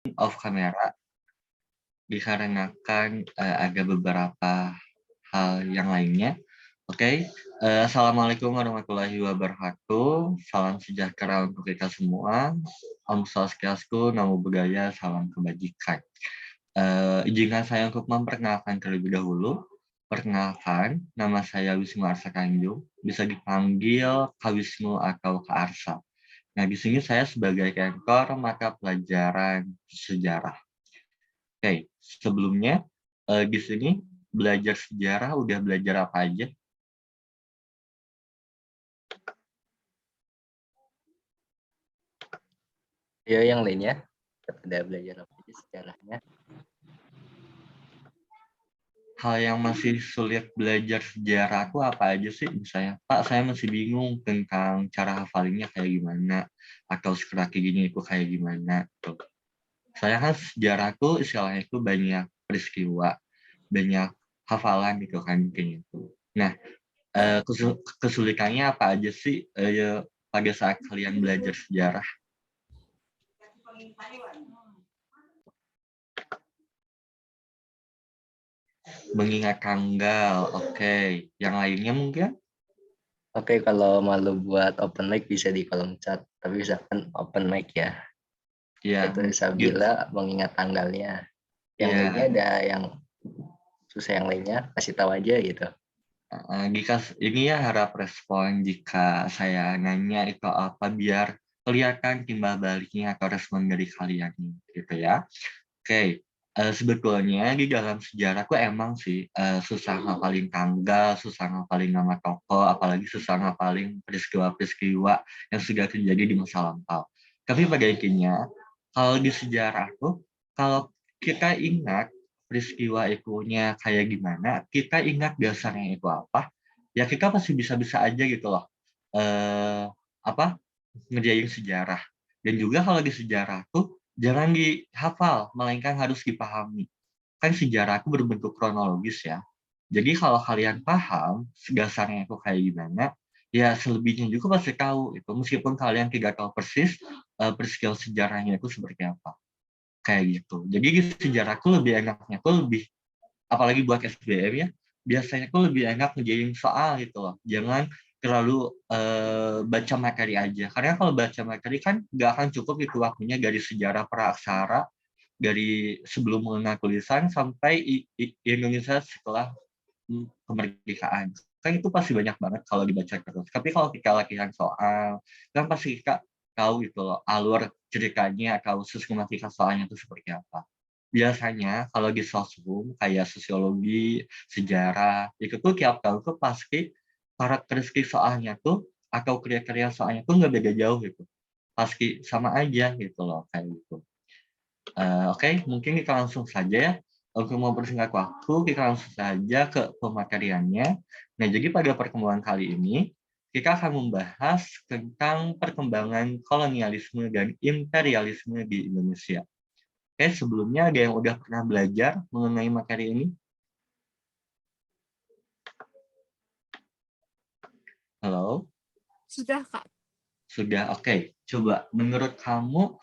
off kamera dikarenakan ada beberapa hal yang lainnya. Oke, Assalamualaikum warahmatullahi wabarakatuh. Salam sejahtera untuk kita semua. Om Swastiastu, Namo Buddhaya, salam kebajikan. Izinkan saya untuk memperkenalkan terlebih dahulu. Perkenalkan, nama saya Wisnu Arsa Kanjung, bisa dipanggil Kak Wisnu atau Kak Arsa. Nah, di sini saya sebagai kantor mata pelajaran sejarah. Oke, sebelumnya di sini belajar sejarah udah belajar apa aja? Ya, yang lainnya ada belajar apa aja sejarahnya. Hal yang masih sulit belajar sejarah itu apa aja sih? Misalnya, Pak, saya masih bingung tentang cara hafalinnya kayak gimana, atau sekeraki gini itu kayak gimana. Tuh. Saya kan sejarah tuh istilahnya itu banyak peristiwa, banyak hafalan gitu kan kayak gitu. Nah, kesulitannya apa aja sih pada saat kalian belajar sejarah? Mengingat tanggal, oke. Yang lainnya mungkin? Oke, kalau malu buat open mic bisa di kolom chat, tapi misalkan open mic ya. Ya, Itu Sabila mengingat tanggalnya. Yang lainnya ya. ada yang susah, yang lainnya kasih tahu aja gitu. Jika ini ya harap respon jika saya nanya itu apa biar kelihatan timbal baliknya atau respon dari kalian gitu ya. Oke, sebetulnya di dalam sejarah tuh emang sih susah ngapalin tanggal, susah ngapalin nama tokoh, apalagi susah ngapalin peristiwa-peristiwa yang sudah terjadi di masa lampau. Tapi pada intinya, kalau di sejarah tuh, kalau kita ingat peristiwa itunya kayak gimana, kita ingat dasarnya itu apa, ya kita pasti bisa-bisa aja gitu loh. Apa ngerjain sejarah. Dan juga kalau di sejarah tuh jangan dihafal, melainkan harus dipahami. Kan sejarah itu berbentuk kronologis ya. Jadi kalau kalian paham dasarnya itu kayak gimana, ya selebihnya juga pasti tahu itu. Meskipun kalian tidak tahu persis peristiwa sejarahnya itu seperti apa. Kayak gitu. Jadi di sejarah itu lebih enaknya tuh lebih, apalagi buat SBM ya, biasanya tuh lebih enak ngerjain soal gitu loh. Jangan terlalu baca materi aja. Karena kalau baca materi kan nggak akan cukup itu waktunya dari sejarah praaksara, dari sebelum mengenal tulisan sampai Indonesia setelah kemerdekaan. Kan itu pasti banyak banget kalau dibaca terus. Tapi kalau kita latihan soal, kan pasti kita tahu itu loh, alur ceritanya atau sistematika soalnya itu seperti apa. Biasanya kalau di sosum kayak sosiologi, sejarah, itu tuh tiap tahun tuh pasti karakteristik soalnya tuh atau kriteria soalnya tuh nggak beda jauh gitu. Pasti sama aja gitu loh kayak gitu. Oke, mungkin kita langsung saja ya. Untuk mempersingkat waktu, kita langsung saja ke pemateriannya. Nah, jadi pada pertemuan kali ini, kita akan membahas tentang perkembangan kolonialisme dan imperialisme di Indonesia. Oke, sebelumnya ada yang udah pernah belajar mengenai materi ini? Halo? Sudah, Kak. Sudah, oke. Coba, menurut kamu,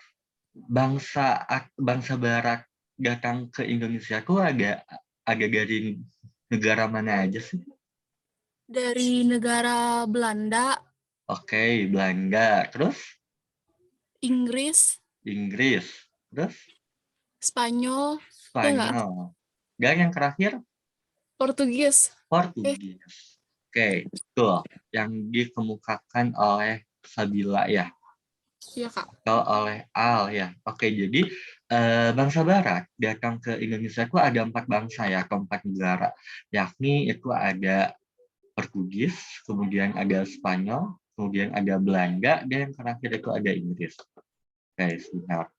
bangsa Barat datang ke Indonesia tuh ada dari negara mana aja sih? Dari negara Belanda, Oke, Belanda. Terus? Inggris, Inggris. Terus? Spanyol, ya nggak? Spanyol. Dan yang terakhir? Portugis. Portugis. Oke, betul. Yang dikemukakan oleh Sabila ya. Iya, Kak. Atau oleh Al ya. Oke, jadi bangsa Barat datang ke Indonesia itu ada 4 bangsa ya, atau 4 negara. Yakni itu ada Portugis, kemudian ada Spanyol, kemudian ada Belanda, dan yang terakhir itu ada Inggris. Oke, sebentar.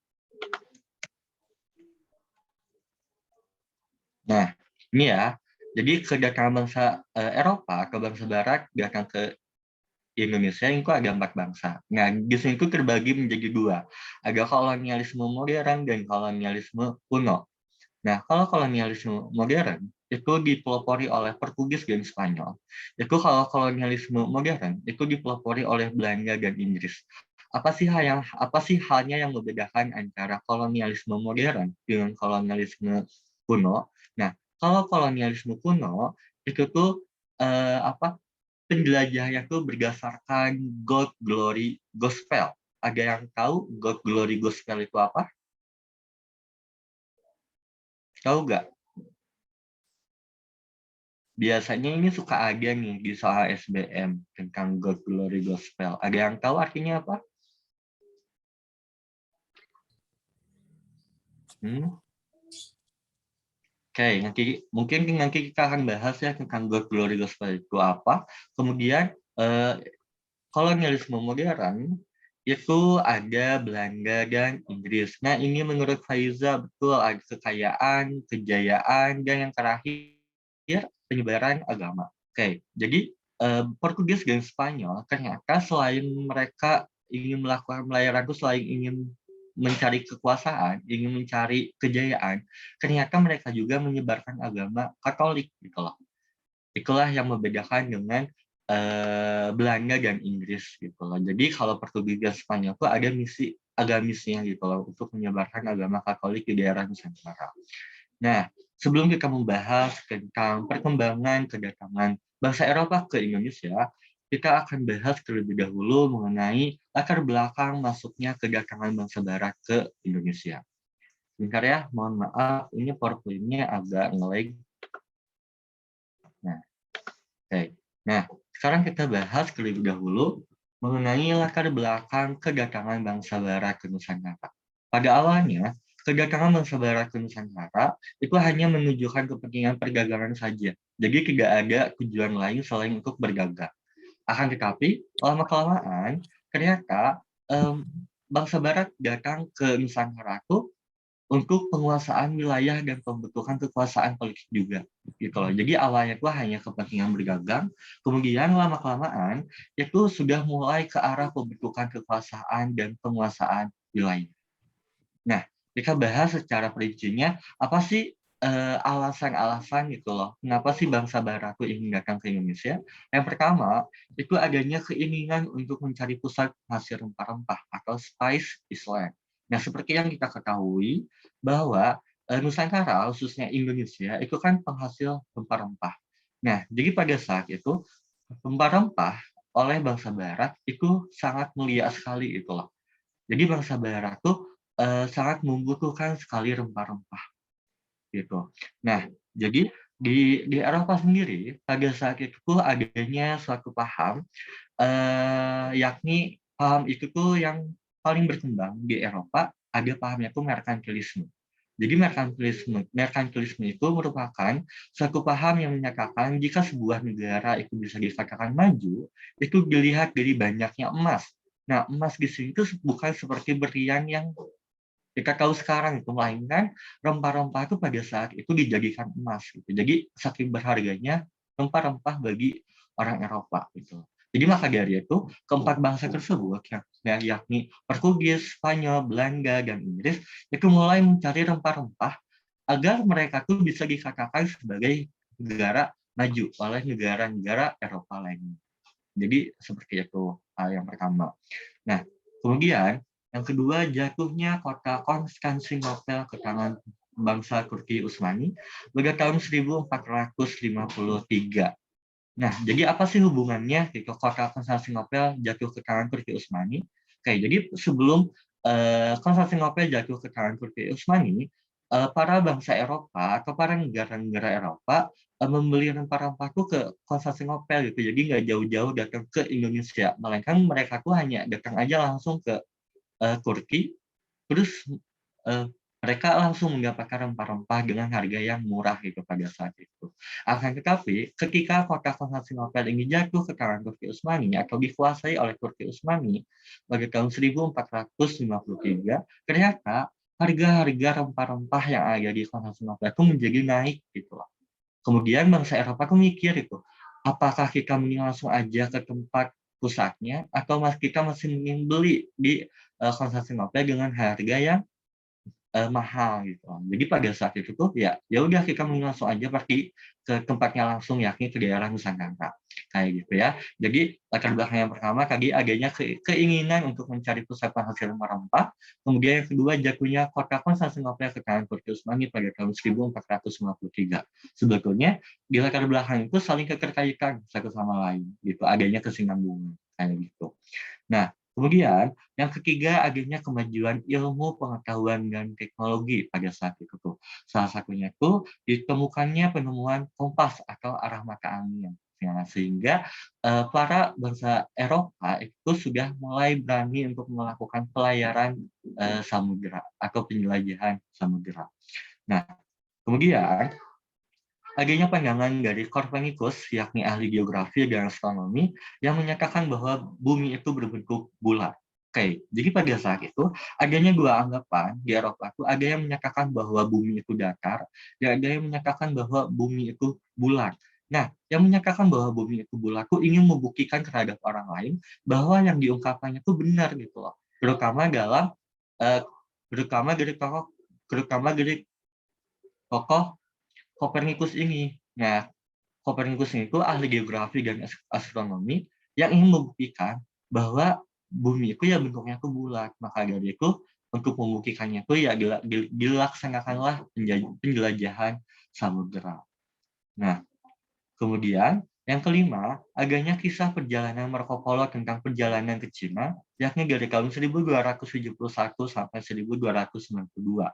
Nah, ini ya. Jadi kedatangan bangsa Eropa ke bangsa Barat datang ke Indonesia itu ada 4 bangsa. Nah, di sini itu terbagi menjadi 2. Ada kolonialisme modern dan kolonialisme kuno. Nah, kalau kolonialisme modern itu dipelopori oleh Portugis dan Spanyol. Itu kalau kolonialisme modern itu dipelopori oleh Belanda dan Inggris. apa sih halnya yang membedakan antara kolonialisme modern dengan kolonialisme kuno? Nah, kalau kolonialisme kuno itu tuh apa penjelajahnya tuh berdasarkan God Glory Gospel. Ada yang tahu God Glory Gospel itu apa? Tahu nggak? Biasanya ini suka ada nih di soal SBM tentang God Glory Gospel. Ada yang tahu artinya apa? Oke, nanti kita akan bahas ya tentang God Glory Gospel itu apa. Kemudian kolonialisme modern itu ada Belanda dan Inggris. Nah, ini menurut Faiza betul ada kekayaan, kejayaan, dan yang terakhir penyebaran agama. Oke, jadi Portugis dan Spanyol ternyata selain mereka ingin melakukan pelayaran itu selain ingin mencari kekuasaan, ingin mencari kejayaan, ternyata mereka juga menyebarkan agama Katolik gitu loh. Itulah yang membedakan dengan Belanda dan Inggris gitu loh. Jadi kalau Portugis dan Spanyol itu ada misi agamisnya gitu loh untuk menyebarkan agama Katolik di daerah Nusantara. Nah, sebelum kita membahas tentang perkembangan kedatangan bangsa Eropa ke Indonesia, kita akan bahas terlebih dahulu mengenai latar belakang masuknya kedatangan bangsa Barat ke Indonesia. Bentar ya, mohon maaf, ini PowerPoint-nya agak nge-lag. Nah, oke. Nah, sekarang kita bahas terlebih dahulu mengenai latar belakang kedatangan bangsa Barat ke Nusantara. Pada awalnya, kedatangan bangsa Barat ke Nusantara itu hanya menunjukkan kepentingan perdagangan saja. Jadi tidak ada tujuan lain selain untuk berdagang. Akan tetapi, lama-kelamaan, ternyata bangsa Barat datang ke Nusantara itu untuk penguasaan wilayah dan pembentukan kekuasaan politik juga gitu loh. Jadi awalnya itu hanya kepentingan berdagang, kemudian lama-kelamaan itu sudah mulai ke arah pembentukan kekuasaan dan penguasaan wilayah. Nah, kita bahas secara perincinya apa sih alasan-alasan gitu loh. Kenapa sih bangsa Barat itu ingin datang ke Indonesia? Yang pertama, itu adanya keinginan untuk mencari pusat penghasil rempah-rempah atau spice island. Nah, seperti yang kita ketahui bahwa Nusantara, khususnya Indonesia, itu kan penghasil rempah-rempah. Nah, jadi pada saat itu, rempah-rempah oleh bangsa Barat itu sangat mulia sekali itu loh. Jadi bangsa Barat tuh sangat membutuhkan sekali rempah-rempah gitu. Nah, jadi di Eropa sendiri pada saat itu adanya suatu paham, yakni paham itu tuh yang paling berkembang di Eropa, ada pahamnya tuh merkantilisme. Jadi merkantilisme itu merupakan suatu paham yang menyatakan jika sebuah negara itu bisa dikatakan maju, itu dilihat dari banyaknya emas. Nah, emas di sini itu bukan seperti berlian yang kita tahu sekarang itu, melainkan rempah-rempah itu pada saat itu dijadikan emas gitu. Jadi saking berharganya rempah-rempah bagi orang Eropa gitu. Jadi maka dari itu keempat bangsa tersebut yakni Portugis, Spanyol, Belanda, dan Inggris itu mulai mencari rempah-rempah agar mereka tuh bisa dikatakan sebagai negara maju oleh negara-negara Eropa lainnya. Jadi seperti itu hal yang pertama. Nah, kemudian yang kedua, jatuhnya kota Konstantinopel ke tangan bangsa Turki Utsmani pada tahun 1453. Nah, jadi apa sih hubungannya ketika kota Konstantinopel jatuh ke tangan Turki Utsmani? Oke, jadi sebelum Konstantinopel jatuh ke tangan Turki Utsmani, para bangsa Eropa atau para negara-negara Eropa membeli rempah-rempah itu ke Konstantinopel gitu. Jadi nggak jauh-jauh datang ke Indonesia, melainkan mereka tuh hanya datang aja langsung ke Turki, terus mereka langsung mendapatkan rempah-rempah dengan harga yang murah gitu pada saat itu. Akan tetapi, ketika kota Konstantinopel ini jatuh ke tangan Turki Utsmani atau dikuasai oleh Turki Utsmani pada tahun 1453, ternyata harga-harga rempah-rempah yang ada di Konstantinopel itu menjadi naik gitu loh. Kemudian bangsa Eropa tuh mikir itu, apakah kita mending langsung aja ke tempat pusatnya atau kita masih mending beli di Konstantinopel dengan harga yang mahal gitu. Jadi pada saat itu tuh ya udah kita mending langsung aja pergi ke tempatnya langsung yakni ke daerah Nusantara. kayak gitu ya. Jadi latar belakang yang pertama tadi adanya keinginan untuk mencari pusat penghasil rempah, kemudian yang kedua jatuhnya kota Konstantinopel ke tangan Portus Utsmani pada tahun 1453. Sebetulnya di latar belakang itu saling keterkaitan satu sama lain, gitu, adanya kesinambungan kayak gitu. Nah, kemudian yang ketiga adanya kemajuan ilmu pengetahuan dan teknologi pada saat itu tuh. Salah satunya itu ditemukannya penemuan kompas atau arah mata angin. Ya, sehingga para bangsa Eropa itu sudah mulai berani untuk melakukan pelayaran samudera atau penjelajahan samudera. Nah, kemudian adanya pandangan dari Copernicus, yakni ahli geografi dan astronomi, yang menyatakan bahwa bumi itu berbentuk bulat. Oke, jadi pada saat itu adanya dua anggapan di Eropa itu, ada yang menyatakan bahwa bumi itu datar, dan ada yang menyatakan bahwa bumi itu bulat. Nah, yang menyatakan bahwa bumi itu bulat itu ingin membuktikan terhadap orang lain bahwa yang diungkapkannya itu benar gitu loh. Terutama dalam eh, terutama dari tokoh Kopernikus ini. Nah, Kopernikus itu ahli geografi dan astronomi yang ingin membuktikan bahwa bumi itu ya bentuknya itu bulat. Maka dari itu untuk membuktikannya itu ya dilaksanakanlah penjelajahan samudera. Nah, kemudian yang kelima, adanya kisah perjalanan Marco Polo tentang perjalanan ke Cina, yakni dari tahun 1271 sampai 1292.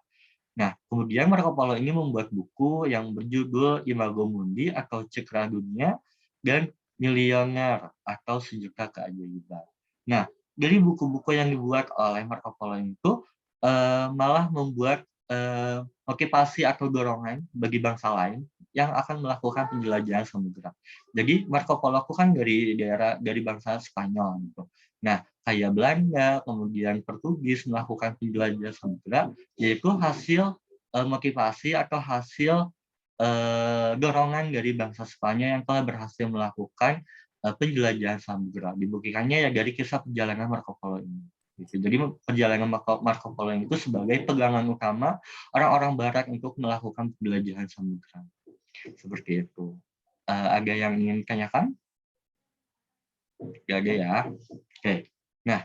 Nah, kemudian Marco Polo ini membuat buku yang berjudul Imago Mundi atau Cakra Dunia dan Milioner atau Sejuta Keajaiban. Nah, dari buku-buku yang dibuat oleh Marco Polo itu malah membuat motivasi atau dorongan bagi bangsa lain yang akan melakukan penjelajahan samudera. Jadi Marco Polo itu kan dari bangsa Spanyol gitu. Nah, kayak Belanda, kemudian Portugis melakukan penjelajahan samudera, yaitu hasil motivasi atau hasil dorongan dari bangsa Spanyol yang telah berhasil melakukan penjelajahan samudera. Dibuktikannya ya dari kisah perjalanan Marco Polo ini. Gitu. Jadi perjalanan Marco Polo itu sebagai pegangan utama orang-orang Barat untuk melakukan penjelajahan samudera. Seperti itu. Ada yang ingin tanyakan? Gak ada ya. Oke. Nah,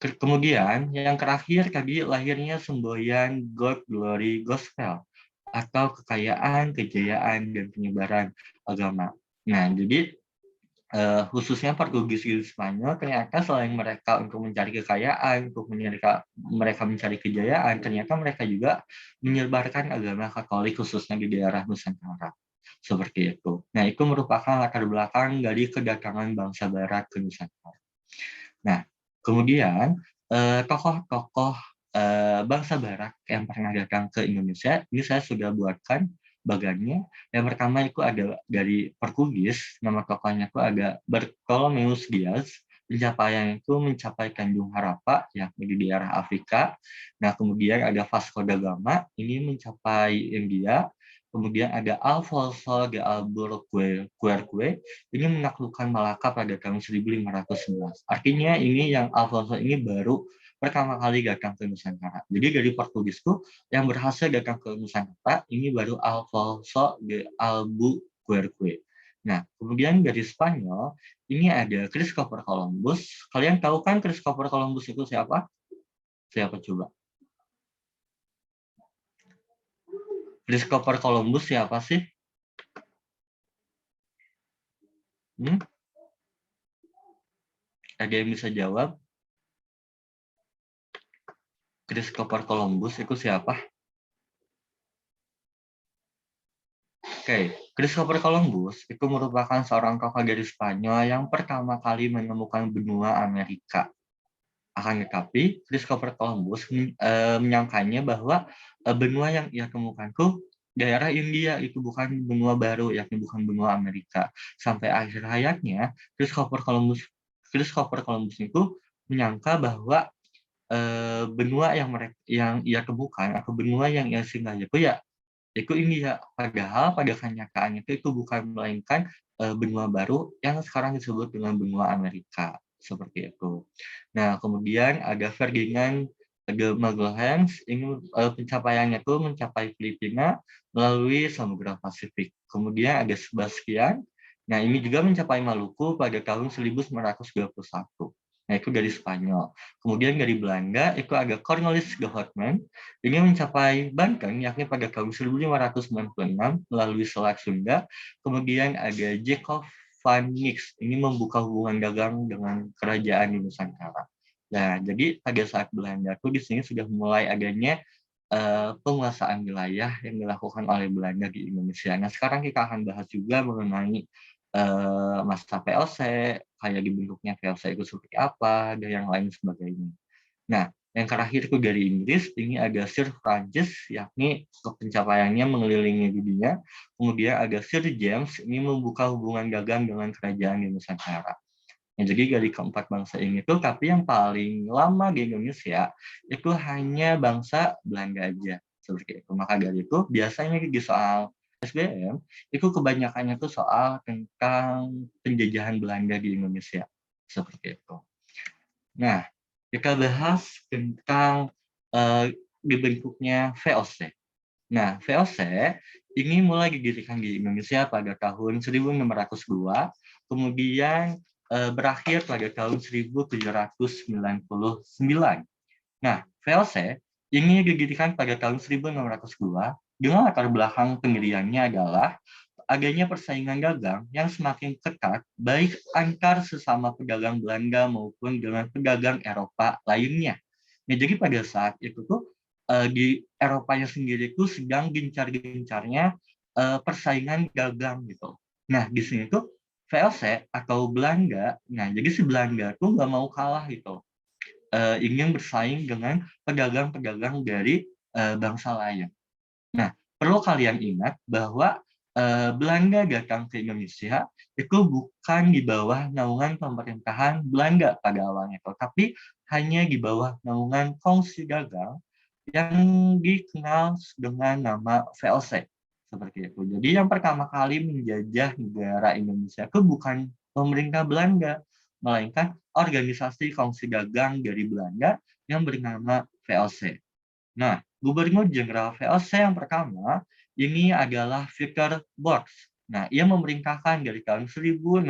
kemudian yang terakhir tadi lahirnya semboyan God Glory Gospel atau kekayaan, kejayaan, dan penyebaran agama. Nah, jadi khususnya Portugis dan Spanyol ternyata selain mereka untuk mencari kekayaan, untuk mereka mencari kejayaan, ternyata mereka juga menyebarkan agama Katolik khususnya di daerah Nusantara. Seperti itu. Nah, itu merupakan latar belakang dari kedatangan bangsa Barat ke Nusantara. Nah, kemudian tokoh-tokoh bangsa Barat yang pernah datang ke Indonesia, ini saya sudah buatkan bagannya. Yang pertama itu ada dari Portugis, nama tokohnya itu ada Bartolomeus Dias. Pencapaian itu mencapai Tanjung Harappa, yakni di daerah Afrika. Nah, kemudian ada Vasco da Gama, ini mencapai India. Kemudian ada Alfonso de Albuquerque, ini menaklukkan Malaka pada tahun 1511. Artinya ini yang Alfonso ini baru pertama kali datang ke Nusantara. Jadi dari Portugis itu yang berhasil datang ke Nusantara ini baru Alfonso de Albuquerque. Nah, kemudian dari Spanyol ini ada Christopher Columbus. Kalian tahu kan Christopher Columbus itu siapa? Siapa coba? Christopher Columbus siapa sih? Ada yang bisa jawab? Christopher Columbus itu siapa? Oke, Christopher Columbus itu merupakan seorang tokoh dari Spanyol yang pertama kali menemukan benua Amerika. Akan tetapi, Christopher Columbus menyangkanya bahwa benua yang ia temukan itu daerah India, itu bukan benua baru, yakni bukan benua Amerika. Sampai akhir hayatnya, Christopher Columbus itu menyangka bahwa benua yang ia temukan atau benua yang ia singgahi itu India. Padahal pada kenyataannya itu bukan melainkan benua baru yang sekarang disebut dengan benua Amerika. Seperti itu. Nah, kemudian ada Ferdinand de Magellan, ini pencapaiannya itu mencapai Filipina melalui Samudra Pasifik. Kemudian ada Sebastian, Nah, ini juga mencapai Maluku pada tahun 1921. Nah, itu dari Spanyol. Kemudian dari Belanda, itu ada Cornelis Government. Ini mencapai Banten, yakni pada tahun 1596 melalui Selat Sunda. Kemudian ada Jacob van Nix. Ini membuka hubungan dagang dengan kerajaan di Nusantara. Nah, jadi pada saat Belanda itu di sini sudah mulai adanya penguasaan wilayah yang dilakukan oleh Belanda di Indonesia. Nah, sekarang kita akan bahas juga mengenai masa VOC, kayak dibentuknya VOC itu seperti apa, dan yang lain sebagainya. Nah, yang terakhir itu dari Inggris, ini ada Sir Francis, yakni pencapaiannya mengelilingi dunia. Kemudian ada Sir James, ini membuka hubungan dagang dengan kerajaan di Nusantara. Nah, jadi dari keempat bangsa ini tuh, tapi yang paling lama di Indonesia itu hanya bangsa Belanda aja. Seperti itu. Maka dari itu, biasanya di soal SBM, itu kebanyakannya tuh soal tentang penjajahan Belanda di Indonesia. Seperti itu. Nah, kita bahas tentang dibentuknya VOC. Nah, VOC ini mulai didirikan di Indonesia pada tahun 1602, kemudian berakhir pada tahun 1799. Nah, VOC ini didirikan pada tahun 1602 dengan latar belakang pendiriannya adalah adanya persaingan dagang yang semakin ketat baik antar sesama pedagang Belanda maupun dengan pedagang Eropa lainnya. Nah, jadi pada saat itu tuh di Eropanya sendiri itu sedang gencar-gencarnya persaingan dagang gitu. Nah, di sini tuh VOC atau Belanda, nah jadi si Belanda tuh nggak mau kalah gitu, ingin bersaing dengan pedagang-pedagang dari bangsa lain. Nah, perlu kalian ingat bahwa Belanda datang ke Indonesia itu bukan di bawah naungan pemerintahan Belanda pada awalnya, tetapi hanya di bawah naungan Kongsi Dagang yang dikenal dengan nama VOC. Seperti itu. Jadi yang pertama kali menjajah negara Indonesia itu bukan pemerintah Belanda, melainkan organisasi Kongsi Dagang dari Belanda yang bernama VOC. Nah, Gubernur Jenderal VOC yang pertama ini adalah Victor Borch. Nah, ia memerintahkan dari tahun 1602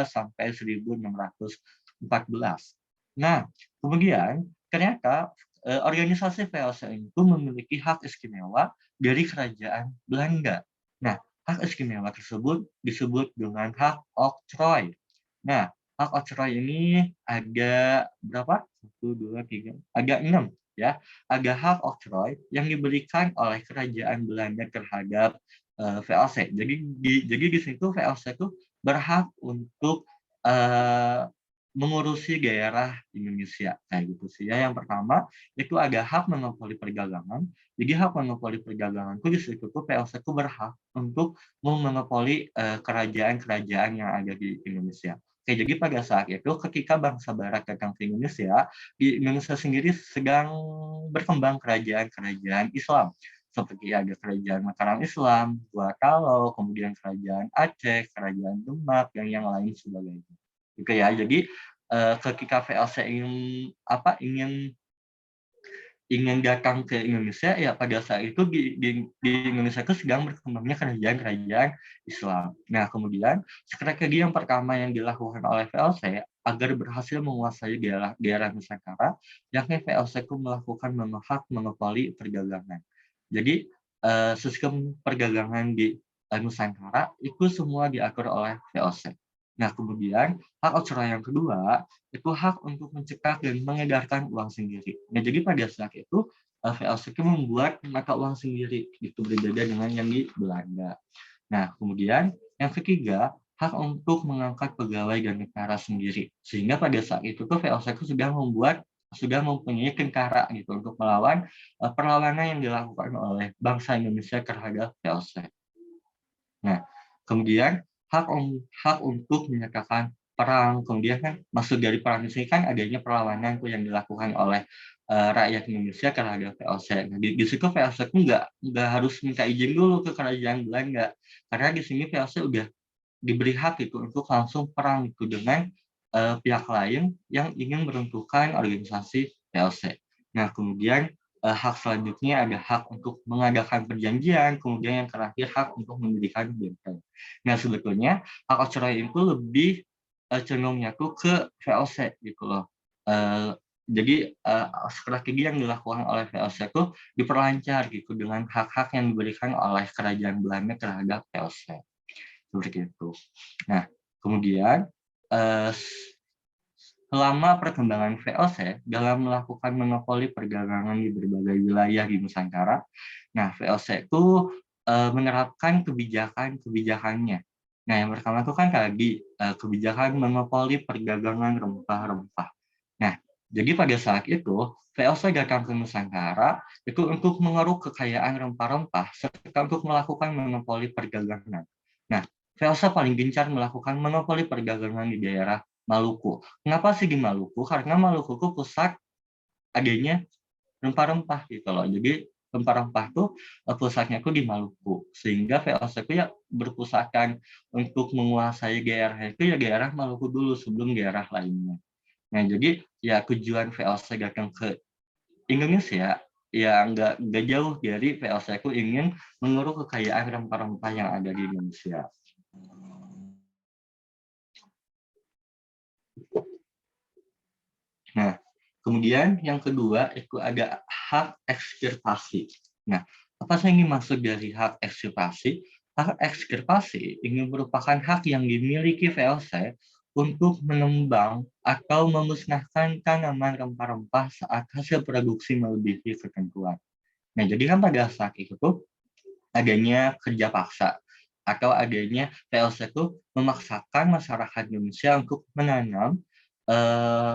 sampai 1614. Nah, kemudian ternyata organisasi VOC itu memiliki hak istimewa dari kerajaan Belanda. Nah, hak istimewa tersebut disebut dengan hak oktroy. Nah, hak oktroy ini ada berapa? 1, 2, 3, ada 6 ya. Ada hak oktroy yang diberikan oleh kerajaan Belanda terhadap VOC. Jadi di situ VOC itu berhak untuk mengurusi daerah Indonesia kayak gitu sih ya. Yang pertama itu ada hak monopoli perdagangan. Jadi hak monopoli perdagangan itu di situ tuh VOC itu berhak untuk memonopoli kerajaan-kerajaan yang ada di Indonesia. Oke, jadi pada saat itu ketika bangsa Barat datang ke Indonesia, di Indonesia sendiri sedang berkembang kerajaan-kerajaan Islam. Seperti ada kerajaan Mataram Islam, Buatalo, kemudian kerajaan Aceh, kerajaan Demak, dan yang lain sebagainya. Gitu ya. Jadi ketika VOC ingin datang ke Indonesia, ya pada saat itu di Indonesia itu sedang berkembangnya kerajaan-kerajaan Islam. Nah, kemudian strategi yang pertama yang dilakukan oleh VOC agar berhasil menguasai daerah Nusantara, yakni VOC itu melakukan hak monopoli perdagangan. Jadi sistem perdagangan di Nusantara itu semua diatur oleh VOC. Nah, kemudian hak oktroy yang kedua itu hak untuk mencegah dan mengedarkan uang sendiri. Nah, jadi pada saat itu VOC membuat mata uang sendiri, itu berbeda dengan yang di Belanda. Nah, kemudian yang ketiga hak untuk mengangkat pegawai dan tentara sendiri. Sehingga pada saat itu tuh VOC sudah mempunyai tentara gitu untuk melawan perlawanan yang dilakukan oleh bangsa Indonesia terhadap VOC. Nah, kemudian hak untuk menyatakan perang, kemudian kan maksud dari perang itu kan adanya perlawanan yang dilakukan oleh rakyat Indonesia terhadap VOC. Nah, di situ VOC itu nggak harus minta izin dulu ke kerajaan Belanda, karena di sini VOC udah diberi hak itu untuk langsung perang itu dengan pihak lain yang ingin meruntuhkan organisasi VOC. Nah, kemudian hak selanjutnya ada hak untuk mengadakan perjanjian, kemudian yang terakhir hak untuk mendirikan benteng. Nah, sebetulnya hak octroi itu lebih cenderungnya tuh ke VOC gitu loh. Jadi strategi yang dilakukan oleh VOC itu diperlancar gitu dengan hak-hak yang diberikan oleh kerajaan Belanda terhadap VOC. Seperti itu. Nah, kemudian selama perkembangan VOC dalam melakukan monopoli perdagangan di berbagai wilayah di Nusantara, nah VOC itu menerapkan kebijakannya. Nah, yang pertama itu kan tadi kebijakan monopoli perdagangan rempah-rempah. Nah, jadi pada saat itu VOC datang ke Nusantara itu untuk mengeruk kekayaan rempah-rempah serta untuk melakukan monopoli perdagangan. Nah, VOC paling gencar melakukan monopoli perdagangan di daerah Maluku. Kenapa sih di Maluku? Karena Maluku itu pusat adanya rempah-rempah gitu loh. Jadi rempah-rempah itu pusatnya itu di Maluku. Sehingga VOC itu ya berpusatkan untuk menguasai daerah itu ya daerah Maluku dulu sebelum daerah lainnya. Nah, jadi ya tujuan VOC datang ke Indonesia ya nggak jauh dari VOC itu ingin mengurus kekayaan rempah-rempah yang ada di Indonesia. Nah, kemudian yang kedua itu ada hak ekstirpasi. Nah, apa sih yang dimaksud dari hak ekstirpasi? Hak ekstirpasi ini merupakan hak yang dimiliki VOC untuk menembang atau memusnahkan tanaman rempah-rempah saat hasil produksi melebihi ketentuan. Nah, jadi kan pada saat itu tuh adanya kerja paksa atau adanya VOC itu memaksakan masyarakat Indonesia untuk menanam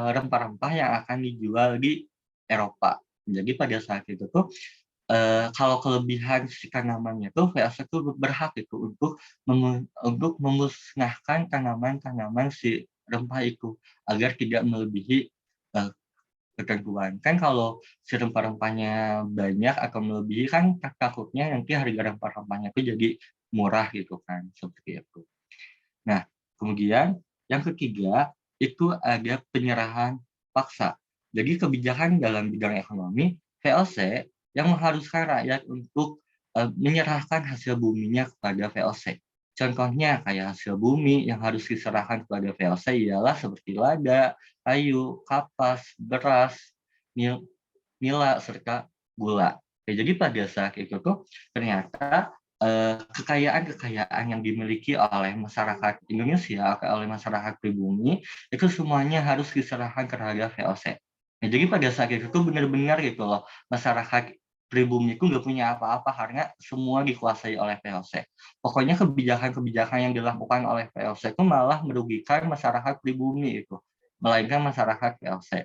rempah-rempah yang akan dijual di Eropa. Jadi pada saat itu tuh kalau kelebihan si tanamannya tuh VOC tuh berhak itu untuk memusnahkan tanaman-tanaman si rempah itu agar tidak melebihi eh, ketentuan. Kan kalau si rempah-rempahnya banyak atau melebihi kan takutnya nanti harga rempah-rempahnya itu jadi murah gitu kan, seperti itu. Nah, kemudian yang ketiga itu ada penyerahan paksa. Jadi kebijakan dalam bidang ekonomi VOC yang mengharuskan rakyat untuk menyerahkan hasil buminya kepada VOC. Contohnya kayak hasil bumi yang harus diserahkan kepada VOC ialah seperti lada, kayu, kapas, beras, nila, serta gula. Ya, jadi pada saat itu tuh ternyata kekayaan-kekayaan yang dimiliki oleh masyarakat Indonesia, oleh masyarakat pribumi, itu semuanya harus diserahkan terhadap VOC. Nah, jadi pada saat itu tuh benar-benar gitu loh, masyarakat pribumi itu nggak punya apa-apa karena semua dikuasai oleh VOC. Pokoknya kebijakan-kebijakan yang dilakukan oleh VOC itu malah merugikan masyarakat pribumi itu, melainkan masyarakat VOC.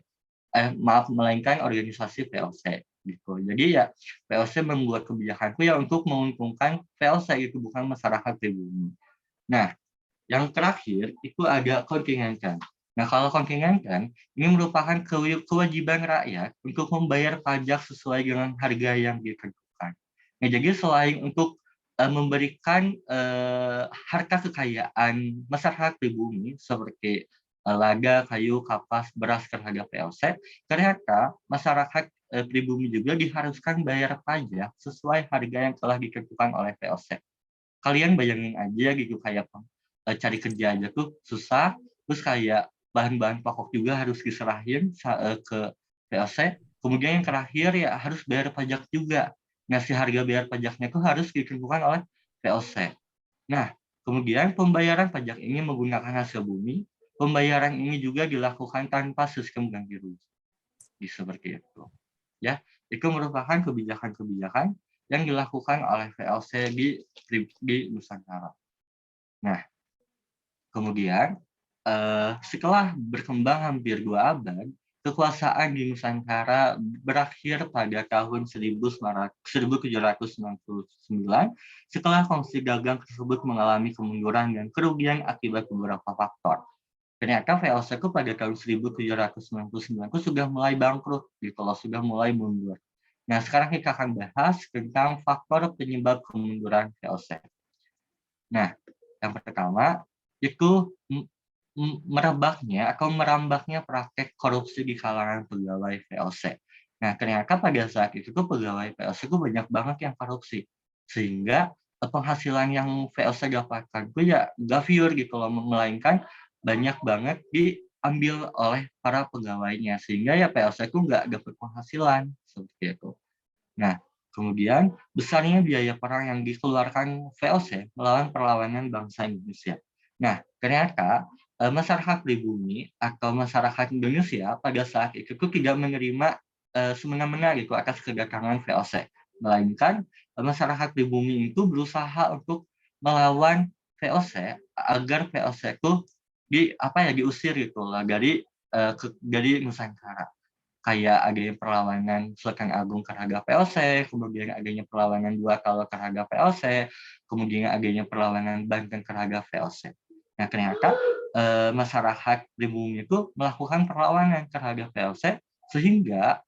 Melainkan organisasi VOC gitu. Jadi ya VOC membuat kebijakan itu ya untuk menguntungkan VOC itu bukan masyarakat pribumi. Nah, yang terakhir itu ada kontingentan. Nah, kalau kontingentan ini merupakan kewajiban rakyat untuk membayar pajak sesuai dengan harga yang ditentukan. Nah, jadi selain untuk memberikan harta kekayaan masyarakat pribumi seperti lada, kayu, kapas, beras terhadap VOC, ternyata masyarakat pribumi juga diharuskan bayar pajak sesuai harga yang telah ditentukan oleh VOC. Kalian bayangin aja gitu kayak cari kerja aja tuh susah, terus kayak bahan-bahan pokok juga harus diserahin ke VOC. Kemudian yang terakhir ya harus bayar pajak juga. Nah, si harga bayar pajaknya tuh harus ditentukan oleh VOC. Nah, kemudian pembayaran pajak ini menggunakan hasil bumi. Pembayaran ini juga dilakukan tanpa sistem ganti rugi. Seperti itu. Ya, itu merupakan kebijakan-kebijakan yang dilakukan oleh VOC di Nusantara. Nah, kemudian setelah berkembang hampir 2 abad, kekuasaan di Nusantara berakhir pada tahun 1799 setelah kongsi dagang tersebut mengalami kemunduran dan kerugian akibat beberapa faktor. Ternyata VOC itu pada tahun 1799 itu sudah mulai bangkrut, gitu loh, sudah mulai mundur. Nah, sekarang kita akan bahas tentang faktor penyebab kemunduran VOC. Nah, yang pertama itu merambahnya praktek korupsi di kalangan pegawai VOC. Nah, ternyata pada saat itu tuh pegawai PLC tuh banyak banget yang korupsi. Sehingga penghasilan yang VOC dapatkan tuh ya nggak pure gitu loh, melainkan banyak banget diambil oleh para pegawainya. Sehingga ya PLC tuh nggak dapat penghasilan seperti itu. Nah, kemudian besarnya biaya perang yang dikeluarkan VOC melawan perlawanan bangsa Indonesia. Nah, ternyata masyarakat pribumi atau masyarakat Indonesia pada saat itu tuh tidak menerima semena-mena gitu atas kedatangan VOC, melainkan masyarakat pribumi itu berusaha untuk melawan VOC agar VOC itu diusir gitu lah dari Nusantara. Kayak adanya perlawanan Sultan Agung terhadap POC, kemudian adanya perlawanan Dua Kalo terhadap POC, kemudian adanya perlawanan Banten terhadap VOC. Nah, ternyata masyarakat pribumi itu melakukan perlawanan terhadap VOC sehingga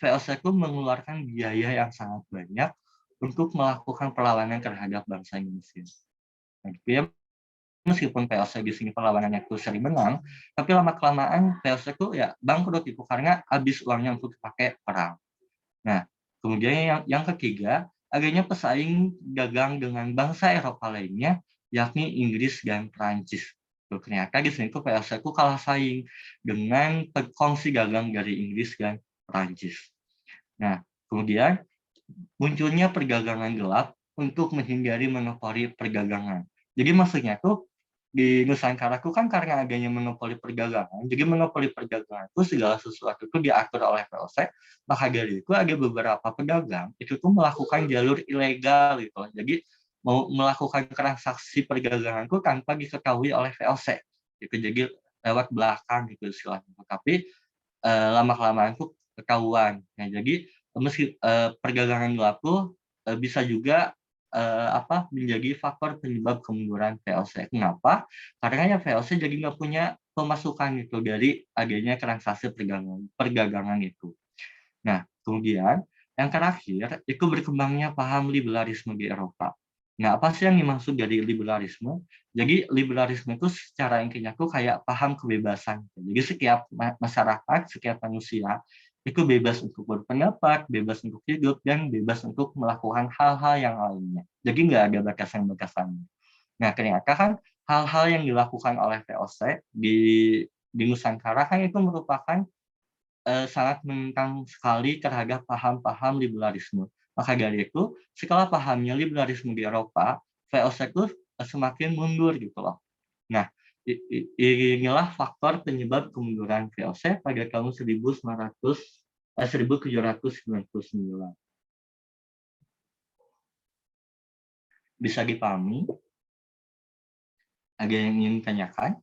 VOC itu mengeluarkan biaya yang sangat banyak untuk melakukan perlawanan terhadap bangsa Indonesia. Nah, gitu ya. Meskipun PLC di sini perlawanannya itu sering menang, tapi lama-kelamaan PLC itu ya bangkrut itu karena habis uangnya untuk dipakai perang. Nah, kemudian yang ketiga, adanya pesaing dagang dengan bangsa Eropa lainnya, yakni Inggris dan Prancis. Ternyata di sini tuh PLC itu kalah saing dengan kongsi dagang dari Inggris dan Prancis. Nah, kemudian munculnya perdagangan gelap untuk menghindari monopoli perdagangan. Jadi maksudnya tuh di Nusantara itu kan karena adanya monopoli perdagangan, jadi monopoli perdagangan itu segala sesuatu itu diatur oleh POC, maka dari itu ada beberapa pedagang itu tuh melakukan jalur ilegal gitu. Jadi mau melakukan transaksi perdagangan itu tanpa diketahui oleh VOC. Itu jadi lewat belakang gitu istilahnya. Tapi lama-kelamaan itu ketahuan. Nah, jadi meski perdagangan gelap tuh bisa juga menjadi faktor penyebab kemunduran VOC. Kenapa? Karena ya VOC jadi nggak punya pemasukan itu dari adanya transaksi perdagangan itu. Nah, kemudian yang terakhir itu berkembangnya paham liberalisme di Eropa. Nah, apa sih yang dimaksud dari liberalisme? Jadi liberalisme itu secara intinya tuh kayak paham kebebasan. Jadi setiap masyarakat, setiap manusia itu bebas untuk berpendapat, bebas untuk hidup, dan bebas untuk melakukan hal-hal yang lainnya. Jadi nggak ada batasan-batasannya. Nah, ternyata kan hal-hal yang dilakukan oleh VOC di Nusantara kan itu merupakan sangat menentang sekali terhadap paham-paham liberalisme. Maka dari itu, setelah pahamnya liberalisme di Eropa, VOC itu semakin mundur gitu loh. Nah, inilah faktor penyebab kemunduran VOC pada tahun 1799. Bisa dipahami? Ada yang ingin tanyakan?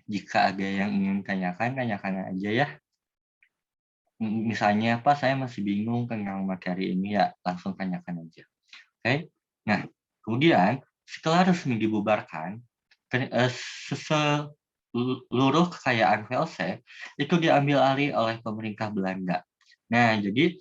Jika ada yang ingin tanyakan, tanyakan aja ya. Misalnya apa, saya masih bingung tentang materi ini, ya langsung tanyakan aja. Oke. Nah, kemudian setelah resmi dibubarkan, seluruh kekayaan VOC itu diambil alih oleh pemerintah Belanda. Nah, jadi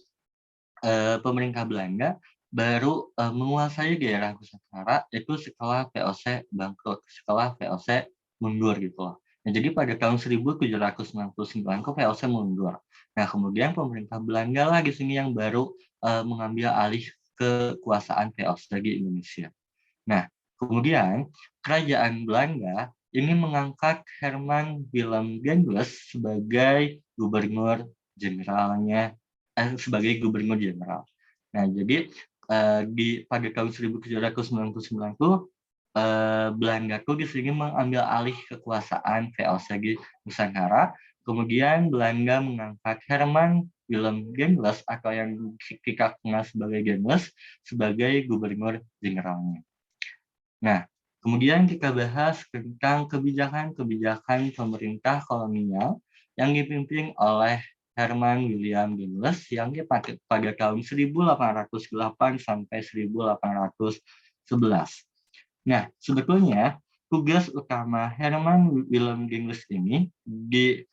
pemerintah Belanda baru menguasai daerah Nusantara itu setelah VOC bangkrut, setelah VOC mundur gitu loh. Nah, jadi pada tahun 1799 VOC mundur. Nah, kemudian pemerintah Belanda lah di sini yang baru mengambil alih kekuasaan VOC di Indonesia. Nah, kemudian kerajaan Belanda ini mengangkat Herman Willem Gengles sebagai gubernur jenderalnya, sebagai gubernur jenderal. Nah, jadi pada tahun 1799 itu Belanda tuh di sini mengambil alih kekuasaan VOC di Nusantara. Kemudian Belanda mengangkat Herman Willem Gengles atau yang kita kenal sebagai Gengles sebagai gubernur jenderalnya. Nah, kemudian kita bahas tentang kebijakan-kebijakan pemerintah kolonial yang dipimpin oleh Herman William Gengles yang dipakai pada tahun 1808 sampai 1811. Nah, sebetulnya tugas utama Herman Willem Gengles ini di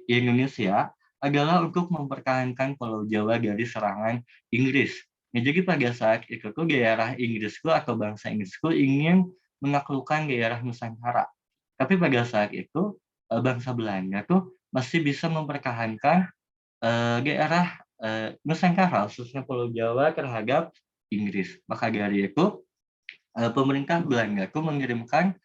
Indonesia adalah untuk mempertahankan Pulau Jawa dari serangan Inggris. Nah, jadi pada saat itu tuh daerah Inggrisku atau bangsa Inggrisku ingin menaklukkan daerah Nusantara. Tapi pada saat itu bangsa Belanda tuh masih bisa mempertahankan daerah Nusantara, khususnya Pulau Jawa terhadap Inggris. Maka dari itu, pemerintah Belanda itu mengirimkan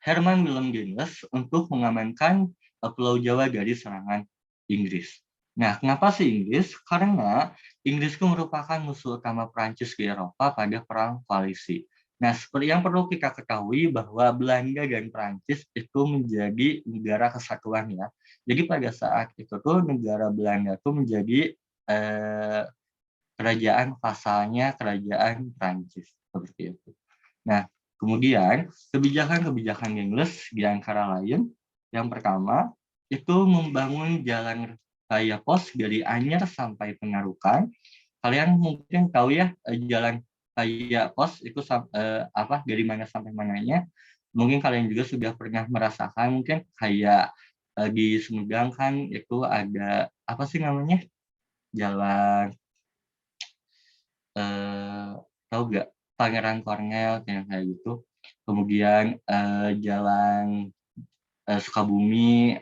Herman Willem Gengles untuk mengamankan Pulau Jawa dari serangan Inggris. Nah, kenapa sih Inggris? Karena Inggris itu merupakan musuh utama Prancis di Eropa pada Perang Koalisi. Nah, seperti yang perlu kita ketahui bahwa Belanda dan Prancis itu menjadi negara kesatuan ya. Jadi pada saat itu tuh negara Belanda tuh menjadi kerajaan vasalnya kerajaan Prancis seperti itu. Nah, kemudian kebijakan-kebijakan Gengles di antara lain yang pertama itu membangun jalan raya pos dari Anyer sampai Pengarukan. Kalian mungkin tahu ya jalan raya pos itu dari mana sampai mananya. Mungkin kalian juga sudah pernah merasakan mungkin kayak di Sumedang kan itu ada apa sih namanya? Jalan tahu nggak Pangeran Kornel kayak gitu. Kemudian jalan Sukabumi,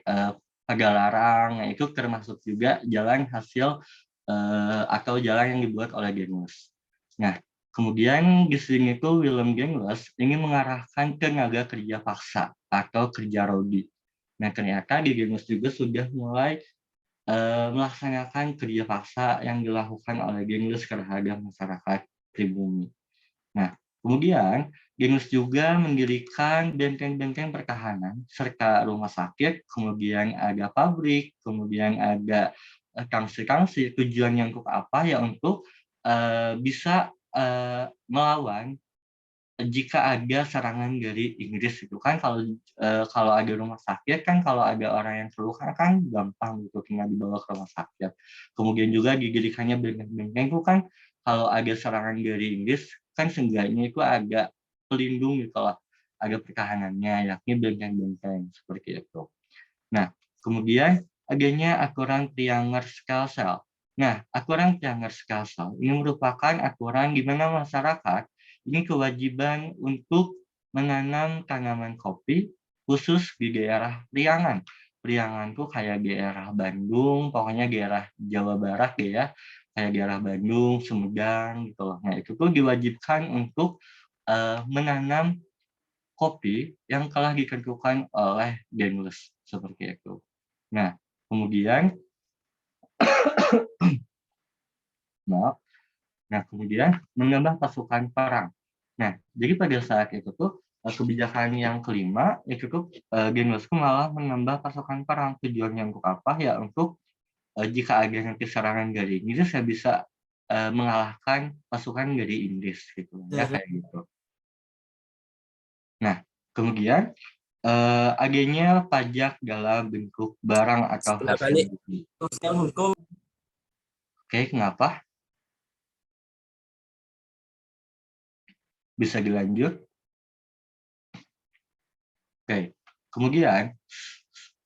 Padalarang, nah, itu termasuk juga jalan hasil atau jalan yang dibuat oleh Gengles. Nah, kemudian di sini tuh Willem Gengles ingin mengarahkan tenaga kerja paksa atau kerja rodi. Nah, ternyata di Gengles juga sudah mulai melaksanakan kerja paksa yang dilakukan oleh Gengles terhadap masyarakat pribumi. Nah, kemudian Gengles juga mendirikan benteng-benteng pertahanan serta rumah sakit, kemudian ada pabrik, kemudian ada tangsi-tangsi. Tujuannya untuk apa? Ya untuk bisa melawan jika ada serangan dari Inggris itu kan kalau ada rumah sakit kan kalau ada orang yang terluka kan gampang gitu tinggal dibawa ke rumah sakit. Kemudian juga didirikannya benteng-benteng itu kan kalau ada serangan dari Inggris kan seenggaknya itu ada pelindung gitu lah, ada pertahanannya yakni benteng-benteng seperti itu. Nah, kemudian adanya aturan Trianger-Skelsel. Nah, aturan Trianger-Skelsel ini merupakan aturan di mana masyarakat ini kewajiban untuk menanam tanaman kopi khusus di daerah Priangan. Priangan tuh kayak daerah Bandung, pokoknya daerah Jawa Barat ya, kayak daerah Bandung, Sumedang gitu loh. Nah, itu tuh diwajibkan untuk menanam kopi yang telah ditentukan oleh Gengles seperti itu. Nah, kemudian maaf, kemudian menambah pasukan perang. Nah, jadi pada saat itu tuh kebijakan yang kelima itu tuh Gengles malah menambah pasukan perang. Tujuannya untuk apa? Ya untuk jika ada nanti serangan dari Inggris saya bisa mengalahkan pasukan dari Inggris gitu ya kayak gitu. Nah, kemudian adanya pajak dalam bentuk barang atau hasil bumi. Oke, kenapa? Bisa dilanjut? Oke, kemudian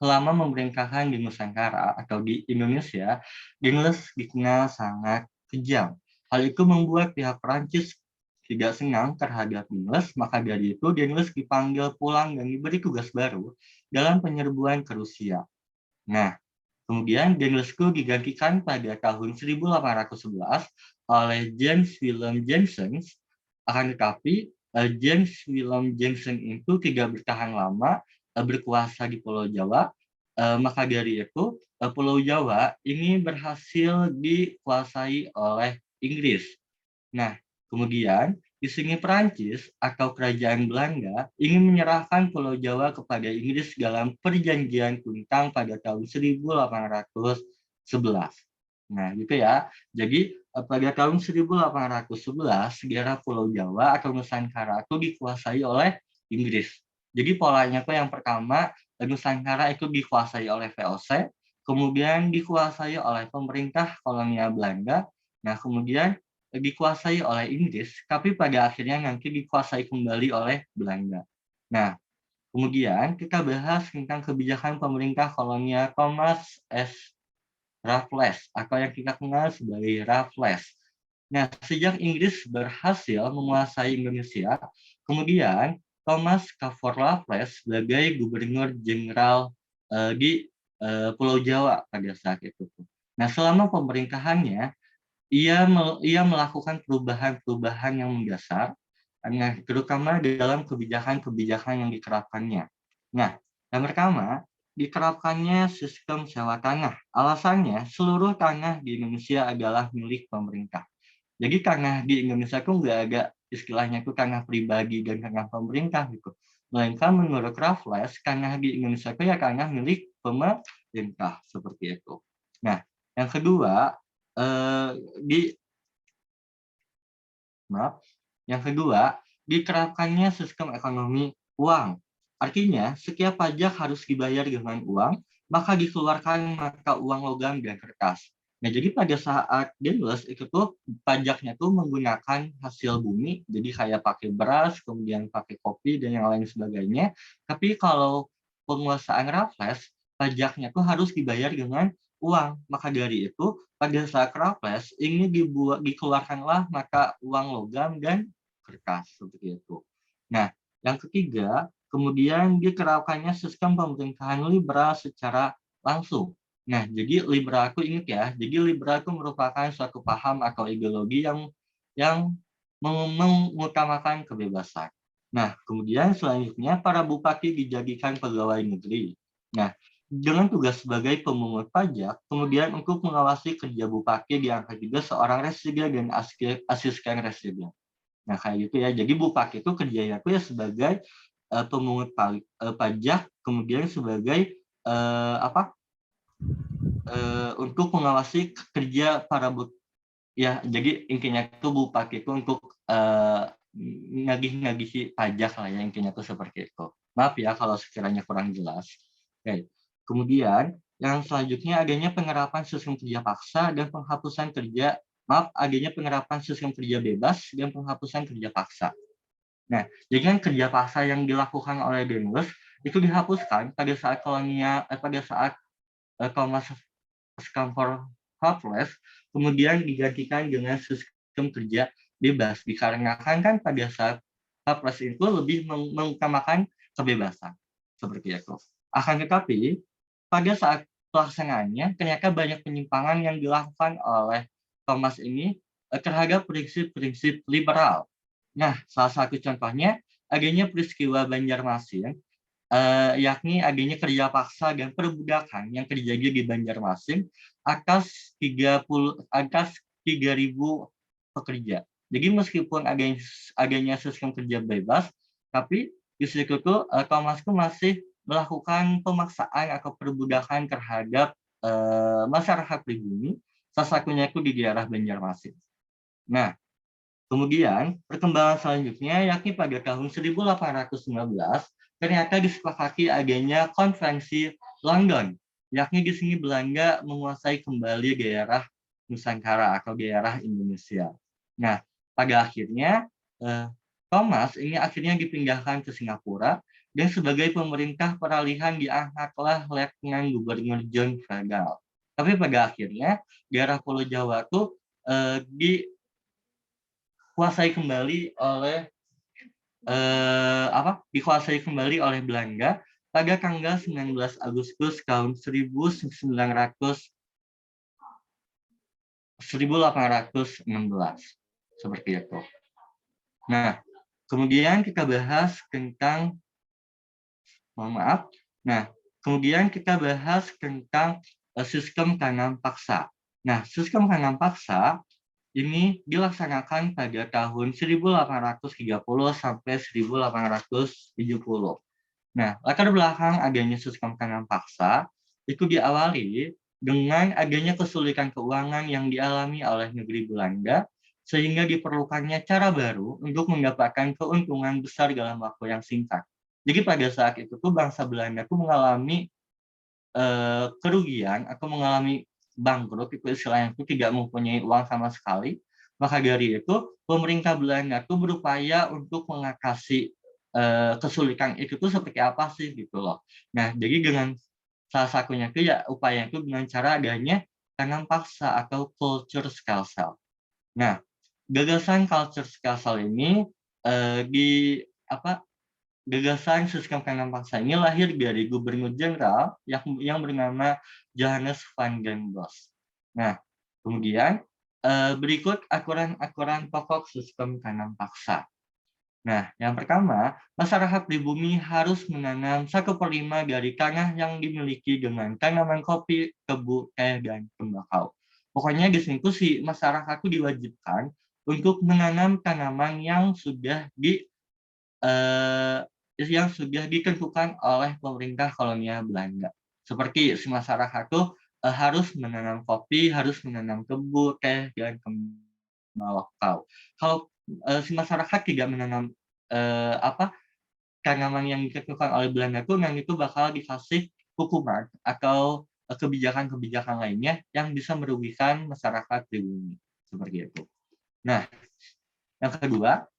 selama memerintahkan di Nusantara atau di Indonesia, Gengles dikenal sangat kejam. Hal itu membuat pihak Prancis tidak senang terhadap Gengles, maka dari itu Gengles dipanggil pulang dan diberi tugas baru dalam penyerbuan ke Rusia. Nah, kemudian Gengles digantikan pada tahun 1811 oleh James William Jameson. Akan tetapi James William Jameson itu tidak bertahan lama berkuasa di Pulau Jawa. Maka dari itu Pulau Jawa ini berhasil dikuasai oleh Inggris. Nah, kemudian di sini Perancis atau Kerajaan Belanda ingin menyerahkan Pulau Jawa kepada Inggris dalam Perjanjian Kuntang pada tahun 1811. Nah, gitu ya. Jadi pada tahun 1811 daerah Pulau Jawa atau Nusantara itu dikuasai oleh Inggris. Jadi polanya itu yang pertama Nusantara itu dikuasai oleh VOC, kemudian dikuasai oleh pemerintah kolonial Belanda. Nah, kemudian dikuasai oleh Inggris, tapi pada akhirnya nanti dikuasai kembali oleh Belanda. Nah, kemudian kita bahas tentang kebijakan pemerintah kolonial Thomas S. Raffles atau yang kita kenal sebagai Raffles. Nah, sejak Inggris berhasil menguasai Indonesia, kemudian Thomas Cafor Raffles sebagai gubernur jenderal di Pulau Jawa pada saat itu. Nah, selama pemerintahannya, ia melakukan perubahan-perubahan yang mendasar, terutama dalam kebijakan-kebijakan yang diterapkannya. Nah, yang pertama, diterapkannya sistem sewa tanah. Alasannya, seluruh tanah di Indonesia adalah milik pemerintah. Jadi tanah di Indonesia itu nggak ada istilahnya itu tanah pribadi dan tanah pemerintah gitu. Melainkan menurut Raffles, tanah di Indonesia itu ya tanah milik pemerintah seperti itu. Nah, yang kedua, eh, di maaf, yang kedua diterapkannya sistem ekonomi uang. Artinya, setiap pajak harus dibayar dengan uang, maka dikeluarkan mata uang logam dan kertas. Nah, jadi pada saat Demos itu tuh pajaknya tuh menggunakan hasil bumi, jadi kayak pakai beras, kemudian pakai kopi dan yang lain sebagainya. Tapi kalau penguasaan Raffles, pajaknya tuh harus dibayar dengan uang. Maka dari itu, pada saat Raffles ini dikeluarkanlah mata uang logam dan kertas seperti itu. Nah, yang ketiga, kemudian diterapkannya sistem pemerintahan liberal secara langsung. Nah, jadi liberal itu ingat ya, jadi liberal itu merupakan suatu paham atau ideologi yang mengutamakan kebebasan. Nah, kemudian selanjutnya para bupati dijadikan pegawai negeri. Nah, dengan tugas sebagai pemungut pajak, kemudian untuk mengawasi kerja bupati diangkat juga seorang resigen dan asisten resigen. Nah, kayak gitu ya. Jadi bupati itu kerjanya itu ya sebagai pemungut pajak, kemudian sebagai apa? Untuk mengawasi kerja para ya. Jadi intinya itu bupati itu untuk nagih-nagih pajak lah ya, intinya itu seperti itu. Maaf ya kalau sekiranya kurang jelas. Oke. Kemudian yang selanjutnya adanya penerapan sistem kerja paksa dan penghapusan adanya penerapan sistem kerja bebas dan penghapusan kerja paksa. Nah, jadi kan kerja paksa yang dilakukan oleh Demos itu dihapuskan pada saat Thomas Stamford Raffles kemudian digantikan dengan sistem kerja bebas, dikarenakan kan pada saat Raffles itu lebih mengutamakan kebebasan seperti itu. Akan tetapi pada saat pelaksanaannya ternyata banyak penyimpangan yang dilakukan oleh Thomas ini terhadap prinsip-prinsip liberal. Nah, salah satu contohnya adanya peristiwa Banjarmasin, yakni adanya kerja paksa dan perbudakan yang terjadi di Banjarmasin atas 3.000 pekerja. Jadi meskipun adanya sistem kerja bebas, tapi di situ tuh Thomas itu masih melakukan pemaksaan atau perbudakan terhadap masyarakat pribumi, salah satunya itu di daerah Banjarmasin. Nah, kemudian perkembangan selanjutnya yakni pada tahun 1815 ternyata disepakati adanya konferensi London, yakni di sini Belanda menguasai kembali daerah Nusantara atau daerah Indonesia. Nah, pada akhirnya Thomas ini akhirnya dipindahkan ke Singapura dan sebagai pemerintah peralihan diangkatlah Letnan Gubernur John Fredal. Tapi pada akhirnya daerah Pulau Jawa itu dikuasai kembali oleh Belanda pada tanggal 19 Agustus tahun 1816 seperti itu. Nah, kemudian kita bahas tentang sistem tanam paksa. Nah, sistem tanam paksa ini dilaksanakan pada tahun 1830 sampai 1870. Nah, latar belakang adanya sistem tanam paksa itu diawali dengan adanya kesulitan keuangan yang dialami oleh negeri Belanda, sehingga diperlukannya cara baru untuk mendapatkan keuntungan besar dalam waktu yang singkat. Jadi pada saat itu tuh bangsa Belanda tuh mengalami kerugian atau mengalami bangkrut, itu istilahnya itu tidak mempunyai uang sama sekali. Maka dari itu pemerintah Belanda itu berupaya untuk mengatasi kesulitan itu tuh seperti apa sih gitu loh. Nah, jadi dengan salah satunya itu ya upaya itu dengan cara adanya tanam paksa atau culture scale cell. Nah, gagasan culture scale cell ini gagasan sistem kandang paksa ini lahir dari Gubernur Jenderal yang bernama Johannes van den Bos. Nah, kemudian berikut aturan-aturan pokok sistem tanam paksa. Nah, yang pertama, masyarakat pribumi harus menanam 1/5 dari tanah yang dimiliki dengan tanaman kopi, tebu, teh, dan tembakau. Pokoknya di sini tuh si masyarakat itu diwajibkan untuk menanam tanaman yang sudah ditentukan oleh pemerintah kolonial Belanda. Seperti si masyarakat tuh harus menanam kopi, harus menanam tebu, teh, dan tembakau. Kalau si masyarakat tidak menanam tanaman yang ditentukan oleh Belanda itu, yang itu bakal dikasih hukuman atau kebijakan-kebijakan lainnya yang bisa merugikan masyarakat pribumi seperti itu. Nah, yang kedua,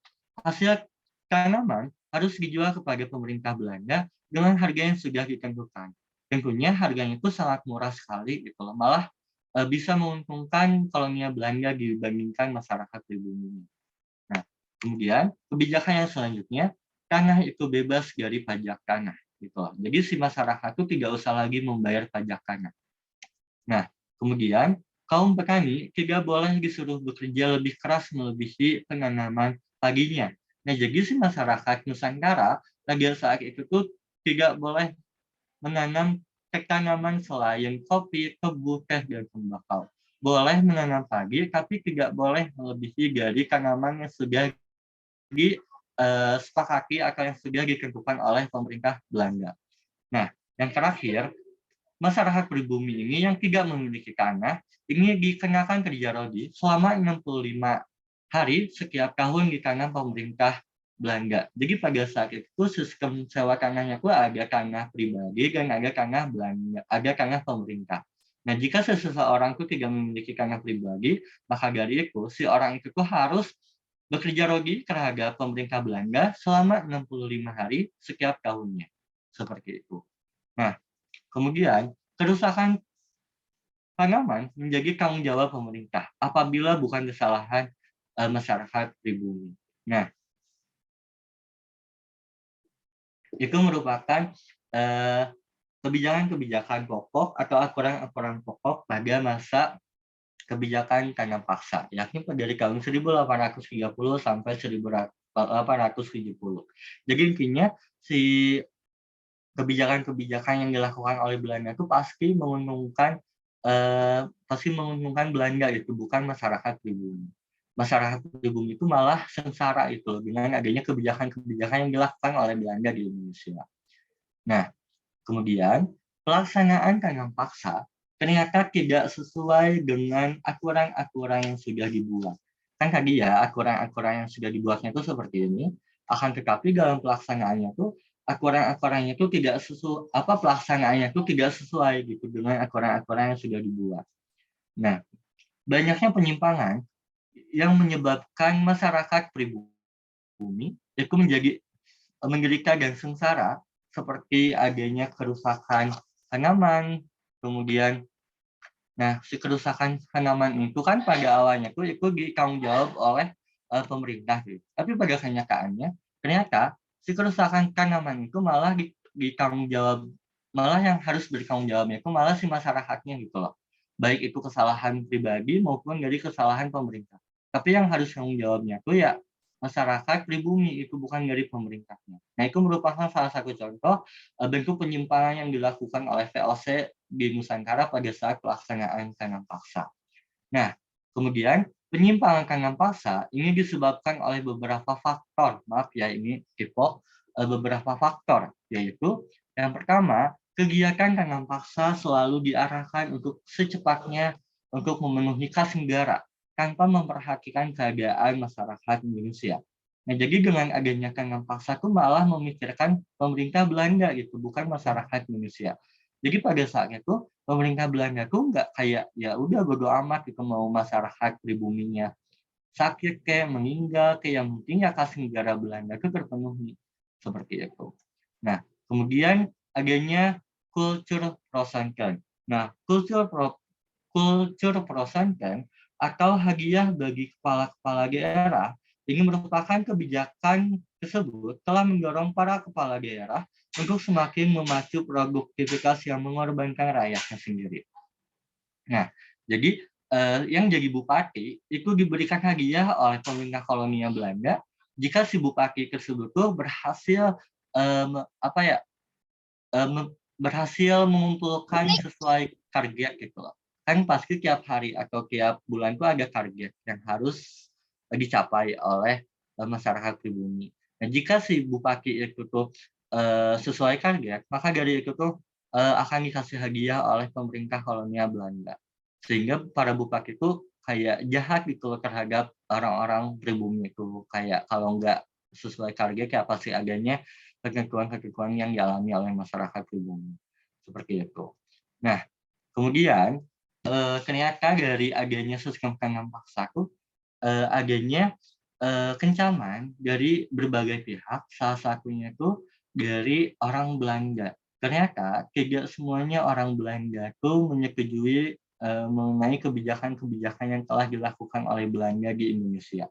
hasil tanaman harus dijual kepada pemerintah Belanda dengan harga yang sudah ditentukan. Tentunya harganya itu sangat murah sekali gitu loh. Malah bisa menguntungkan kolonial Belanda dibandingkan masyarakat pribumi. Nah, kemudian kebijakan yang selanjutnya, tanah itu bebas dari pajak tanah gitu loh. Jadi si masyarakat itu tidak usah lagi membayar pajak tanah. Nah, kemudian kaum petani tidak boleh disuruh bekerja lebih keras melebihi penanaman paginya. Nah, jadi si masyarakat Nusantara pada saat itu tuh tidak boleh menanam tanaman selain kopi, tebu, teh, dan tembakau. Boleh menanam pagi, tapi tidak boleh melebihi dari tanaman yang sudah disepakati atau yang sudah ditentukan oleh pemerintah Belanda. Nah, yang terakhir, masyarakat pribumi ini yang tidak memiliki tanah, ini dikenakan kerja rodi selama 65 hari setiap tahun di tanah pemerintah Belanda. Jadi pada saat itu sistem sewa tanahnya itu ada tanah pribadi dan ada tanah Belanda, ada tanah pemerintah. Nah, jika seseorang itu tidak memiliki tanah pribadi, maka dari itu si orang itu tuh harus bekerja rodi terhadap pemerintah Belanda selama 65 hari setiap tahunnya. Seperti itu. Nah, kemudian kerusakan tanaman menjadi tanggung jawab pemerintah apabila bukan kesalahan masyarakat pribumi. Nah, itu merupakan kebijakan-kebijakan pokok atau aturan-aturan pokok pada masa kebijakan tanam paksa, yakni dari tahun 1830 sampai 1870. Jadi intinya si kebijakan-kebijakan yang dilakukan oleh Belanda itu pasti menguntungkan Belanda itu, bukan masyarakat pribumi. Masyarakat pribumi itu malah sengsara itu dengan adanya kebijakan-kebijakan yang dilakukan oleh Belanda di Indonesia. Nah, kemudian pelaksanaan tanam paksa ternyata tidak sesuai dengan aturan-aturan yang sudah dibuat. Kan tadi ya, aturan-aturan yang sudah dibuatnya itu seperti ini, akan tetapi dalam pelaksanaannya itu aturan-aturannya itu pelaksanaannya itu tidak sesuai gitu dengan aturan-aturan yang sudah dibuat. Nah, banyaknya penyimpangan yang menyebabkan masyarakat pribumi itu menderita dan sengsara, seperti adanya kerusakan tanaman, kemudian si kerusakan tanaman itu kan pada awalnya itu ditanggung jawab oleh pemerintah gitu. Tapi pada kenyataannya ternyata si kerusakan tanaman itu malah malah yang harus bertanggung jawabnya itu malah si masyarakatnya gitu loh. Baik itu kesalahan pribadi maupun dari kesalahan pemerintah. Tapi yang harus tanggung jawabnya itu ya masyarakat pribumi, itu bukan dari pemerintahnya. Nah, itu merupakan salah satu contoh bentuk penyimpangan yang dilakukan oleh VOC di Nusantara pada saat pelaksanaan tanam paksa. Nah, kemudian penyimpangan tanam paksa ini disebabkan oleh beberapa faktor. Maaf ya, ini beberapa faktor, yaitu yang pertama, kegiatan tanam paksa selalu diarahkan untuk secepatnya untuk memenuhi kas negara tanpa memperhatikan keadaan masyarakat Indonesia. Nah, jadi dengan adanya tanam paksa itu malah memikirkan pemerintah Belanda gitu, bukan masyarakat Indonesia. Jadi pada saat itu pemerintah Belanda tuh nggak kayak ya udah bodo amat itu mau masyarakat pribuminya sakit kayak meninggal kayak yang penting ya kas negara Belanda itu terpenuhi seperti itu. Nah, kemudian adanya kultur prosanten. Nah, kultur prosanten atau hadiah bagi kepala-kepala daerah ini merupakan kebijakan tersebut telah mendorong para kepala daerah untuk semakin memacu produktivitas yang mengorbankan rakyatnya sendiri. Nah, jadi yang jadi bupati itu diberikan hadiah oleh pemerintah kolonial Belanda jika si bupati tersebut tuh berhasil berhasil mengumpulkan sesuai target gitu loh. Kan pasti tiap hari atau tiap bulan tuh ada target yang harus dicapai oleh masyarakat pribumi. Nah, jika si bupati itu tuh sesuai target, maka dari itu tuh akan dikasih hadiah oleh pemerintah kolonial Belanda. Sehingga para bupati itu kayak jahat gitu loh terhadap orang-orang pribumi itu. Kayak kalau nggak sesuai target ya pasti adanya ketentuan-ketentuan yang dialami oleh masyarakat pribumi. Seperti itu. Nah, kemudian ternyata dari adanya sistem tanam paksa itu adanya kencaman dari berbagai pihak, salah satunya itu dari orang Belanda. Ternyata tidak semuanya orang Belanda itu menyetujui mengenai kebijakan-kebijakan yang telah dilakukan oleh Belanda di Indonesia,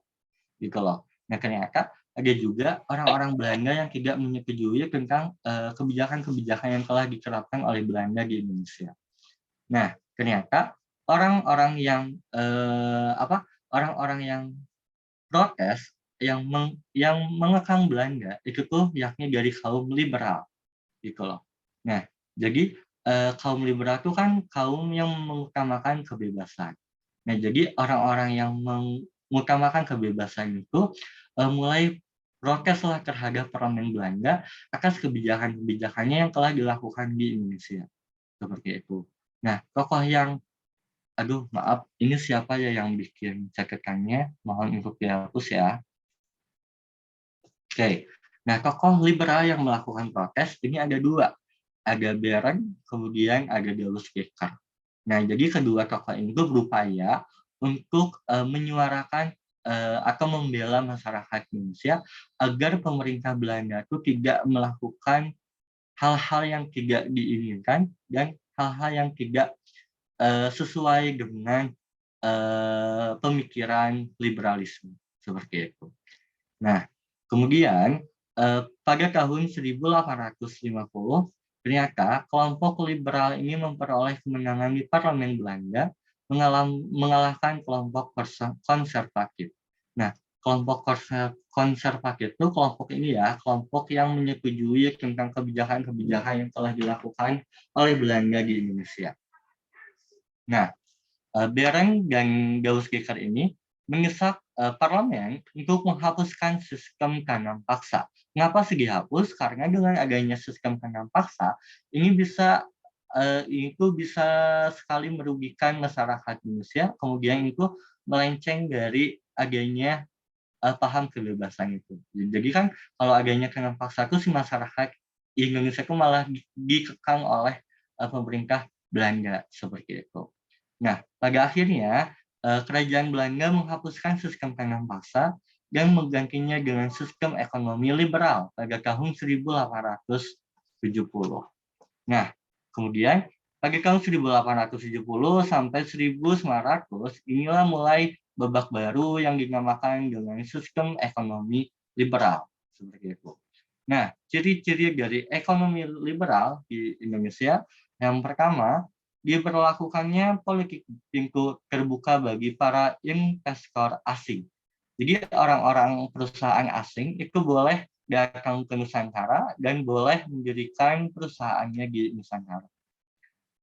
gitu loh. Nah, ternyata ada juga orang-orang Belanda yang tidak menyetujui tentang kebijakan-kebijakan yang telah diterapkan oleh Belanda di Indonesia. Nah, ternyata orang-orang yang orang-orang yang protes yang mengekang Belanda itu tuh yakni dari kaum liberal gitu loh. Nah, jadi kaum liberal itu kan kaum yang mengutamakan kebebasan. Nah, jadi orang-orang yang mengutamakan kebebasan itu mulai proteslah terhadap parlemen Belanda atas kebijakan-kebijakannya yang telah dilakukan di Indonesia. Seperti itu. Nah, tokoh yang aduh maaf, ini siapa ya yang bikin catatannya? Mohon untuk dihapus ya. Oke. Nah, tokoh liberal yang melakukan protes ini ada dua. Ada Beren, kemudian ada Deus Kicker. Nah, jadi kedua tokoh itu berupaya untuk menyuarakan atau membela masyarakat Indonesia agar pemerintah Belanda itu tidak melakukan hal-hal yang tidak diinginkan dan hal-hal yang tidak sesuai dengan pemikiran liberalisme seperti itu. Nah, kemudian pada tahun 1850 ternyata kelompok liberal ini memperoleh kemenangan di parlemen Belanda mengalahkan kelompok konservatif. Nah, kelompok konservatif itu kelompok ini ya, kelompok yang menyetujui tentang kebijakan-kebijakan yang telah dilakukan oleh Belanda di Indonesia. Nah, Beren dan Deus Kicker ini mendesak parlemen untuk menghapuskan sistem tanam paksa. Mengapa sih dihapus? Karena dengan adanya sistem tanam paksa, ini bisa sekali merugikan masyarakat Indonesia, kemudian itu melenceng dari adanya paham kebebasan itu. Jadi kan kalau adanya tanam paksa itu si masyarakat Indonesia itu malah dikekang oleh pemerintah Belanda seperti itu. Nah, pada akhirnya kerajaan Belanda menghapuskan sistem tanam paksa dan menggantinya dengan sistem ekonomi liberal pada tahun 1870. Nah, kemudian pada tahun 1870 sampai 1900 inilah mulai babak baru yang dinamakan dengan sistem ekonomi liberal seperti itu. Nah, ciri-ciri dari ekonomi liberal di Indonesia yang pertama, diberlakukannya politik pintu terbuka bagi para investor asing. Jadi orang-orang perusahaan asing itu boleh datang ke Nusantara dan boleh mendirikan perusahaannya di Nusantara.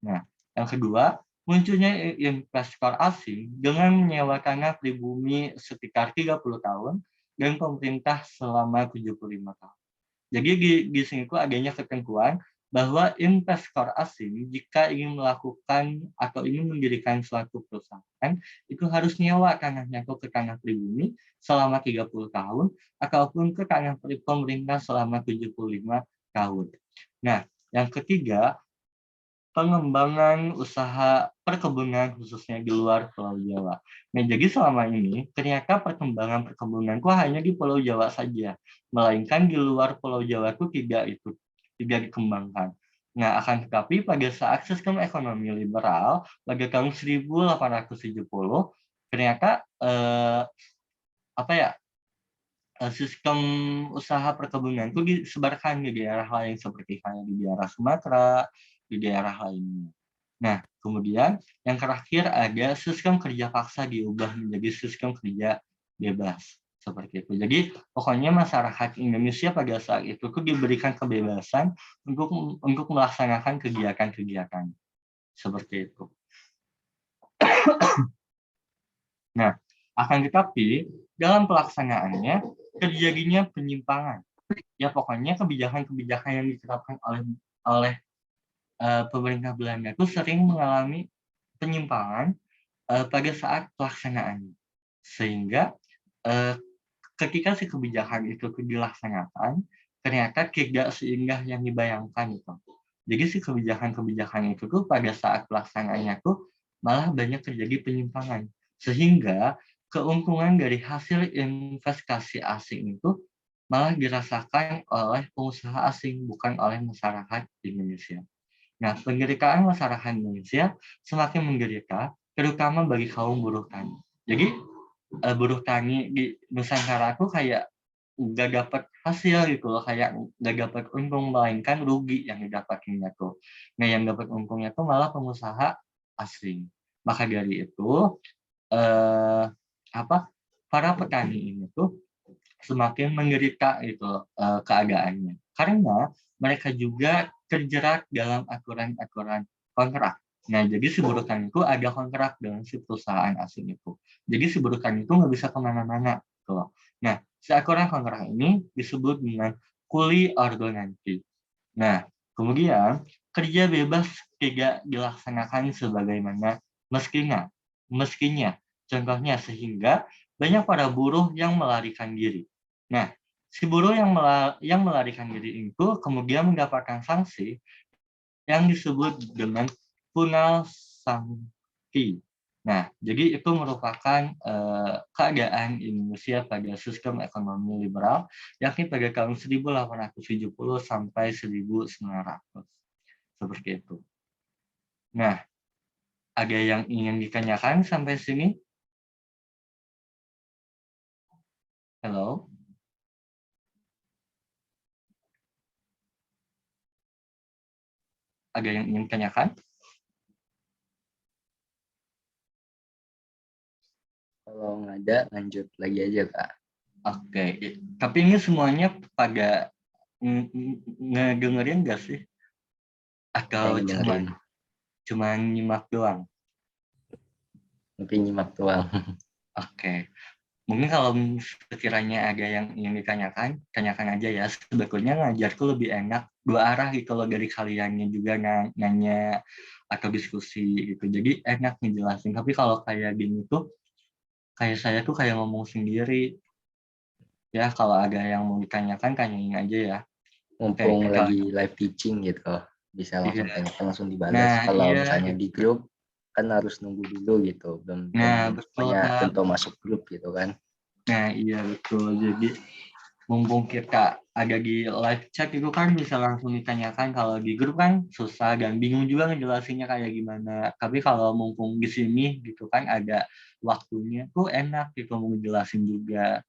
Nah, yang kedua, munculnya investor asing dengan menyewa tanah pribumi sekitar 30 tahun dan pemerintah selama 75 tahun. Jadi di sini itu adanya ketentuan bahwa investor asing jika ingin melakukan atau ingin mendirikan suatu perusahaan itu harus nyewa tanahnya ke tanah pribumi selama 30 tahun ataupun ke tanah pemerintah selama 75 tahun. Nah, yang ketiga, pengembangan usaha perkebunan khususnya di luar Pulau Jawa. Nah, jadi selama ini ternyata perkembangan perkebunan itu hanya di Pulau Jawa saja, melainkan di luar Pulau Jawa itu tidak dikembangkan. Nah, akan tetapi pada saat sistem ekonomi liberal pada tahun 1870 ternyata sistem usaha perkebunan itu disebarkan di daerah lain seperti kayak di daerah Sumatera, di daerah lainnya. Nah, kemudian yang terakhir ada sistem kerja paksa diubah menjadi sistem kerja bebas seperti itu. Jadi pokoknya masyarakat Indonesia pada saat itu tuh diberikan kebebasan untuk melaksanakan kegiatan-kegiatan seperti itu. Nah, akan tetapi dalam pelaksanaannya terjadinya penyimpangan. Ya pokoknya kebijakan-kebijakan yang diterapkan oleh pemerintah Belanda itu sering mengalami penyimpangan pada saat pelaksanaannya. Sehingga ketika si kebijakan itu dilaksanakan, ternyata tidak seindah yang dibayangkan itu. Jadi si kebijakan-kebijakan itu tuh pada saat pelaksanaannya tuh malah banyak terjadi penyimpangan. Sehingga keuntungan dari hasil investasi asing itu malah dirasakan oleh pengusaha asing, bukan oleh masyarakat Indonesia. Nah, penderitaan masyarakat Indonesia semakin menderita, terutama bagi kaum buruh tani. Jadi, buruh tani di Nusantara tuh kayak nggak dapat hasil gitu loh, kayak nggak dapat untung, melainkan rugi yang didapatinnya tuh. Nah, yang dapat untungnya tuh malah pengusaha asing. Maka dari itu, eh, apa para petani ini tuh semakin menderita gitu keadaannya. Karena mereka juga terjerat dalam aturan-aturan kontrak. Nah, jadi si buruh tani itu ada kontrak dengan si perusahaan asing itu. Jadi si buruh tani itu nggak bisa kemana-mana. Gitu. Nah, si aturan kontrak ini disebut dengan kuli ordonansi. Nah, kemudian kerja bebas tidak dilaksanakan sebagaimana meskinya. Meskinya, contohnya sehingga banyak para buruh yang melarikan diri. Nah, si buruh yang melarikan diri itu kemudian mendapatkan sanksi yang disebut dengan punal sanksi. Nah, jadi itu merupakan keadaan Indonesia pada sistem ekonomi liberal, yakni pada tahun 1870 sampai 1900. Seperti itu. Nah, ada yang ingin ditanyakan sampai sini? Halo? Ada yang ingin ditanyakan? Kalau nggak ada, lanjut lagi aja, Kak. Oke, tapi ini semuanya pada ngedengerin nggak sih? Atau Yang dengerin, cuma nyimak doang? tapi nyimak doang. Oke. Mungkin kalau sekiranya ada yang ingin ditanyakan, tanyakan aja ya. Sebetulnya ngajar tuh lebih enak dua arah gitu loh, dari kaliannya juga nanya atau diskusi gitu. Jadi enak ngejelasin. Tapi kalau kayak gini tuh, kayak saya tuh kayak ngomong sendiri. Ya kalau ada yang mau ditanyakan, tanyain aja ya. Oke, Mumpung kalau lagi live teaching gitu, bisa langsung iya. tanyakan, langsung dibalas. Nah, Kalau iya. misalnya di grup, kan harus nunggu dulu gitu, belum Nah, betul, semuanya Kak. tentu masuk grup gitu kan. Nah, iya betul. Jadi mumpung kita ada di live chat itu kan bisa langsung ditanyakan. Kalau di grup kan susah dan bingung juga ngejelasinnya kayak gimana. Tapi kalau mumpung di sini gitu kan ada waktunya tuh enak gitu mau ngejelasin juga.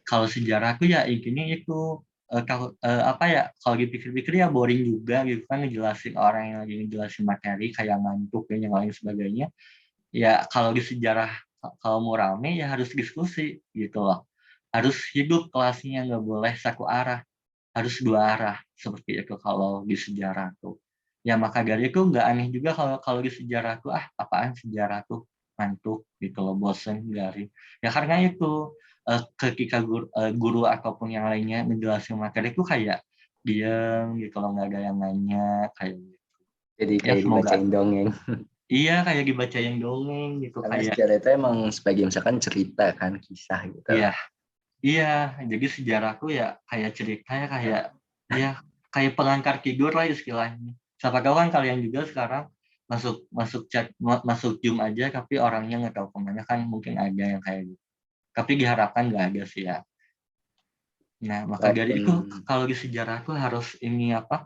Kalau sejarah tuh ya intinya itu apa ya, kalau dipikir-pikir ya boring juga gitu kan ngejelasin orang yang lagi ngejelasin materi kayak ngantuk dan yang lain sebagainya. Ya kalau di sejarah kalau mau rame ya harus diskusi gitu loh. Harus hidup kelasnya, nggak boleh satu arah, harus dua arah seperti itu kalau di sejarah tuh. Ya maka dari itu nggak aneh juga kalau kalau di sejarah tuh apaan sejarah tuh, ngantuk gitu loh, bosen garing. Ya karena itu ketika guru ataupun yang lainnya ngejelasin materi itu kayak diam gitu loh, nggak ada yang nanya kayak gitu. Jadi Ya kayak semoga dibacain dongeng. iya kayak dibacain dongeng gitu Karena kayak sejarah itu emang sebagai misalkan cerita kan, kisah gitu. iya. Iya, jadi sejarahku ya kayak cerita ya kayak pengantar tidur lah istilahnya. Siapa tahu kan kalian juga sekarang masuk masuk chat masuk Zoom aja tapi orangnya nggak tahu kemana, kan mungkin ada yang kayak gitu. Tapi diharapkan nggak ada sih ya. Nah maka dari Walaupun itu kalau di sejarah tuh harus ini apa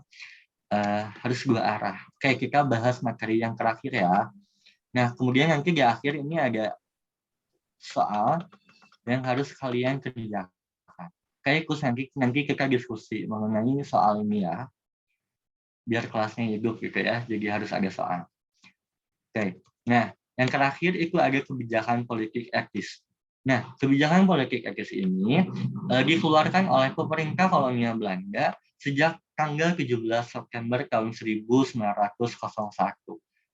harus dua arah. Kayak kita bahas materi yang terakhir ya. Nah kemudian nanti di akhir ini ada soal yang harus kalian kerjakan. kayak nanti kita diskusi mengenai soal ini ya, biar kelasnya hidup gitu ya, jadi harus ada soal. Oke. Nah, yang terakhir itu ada kebijakan politik etis. Nah, kebijakan politik etis ini dikeluarkan oleh pemerintah kolonial Belanda sejak tanggal 17 September tahun 1901.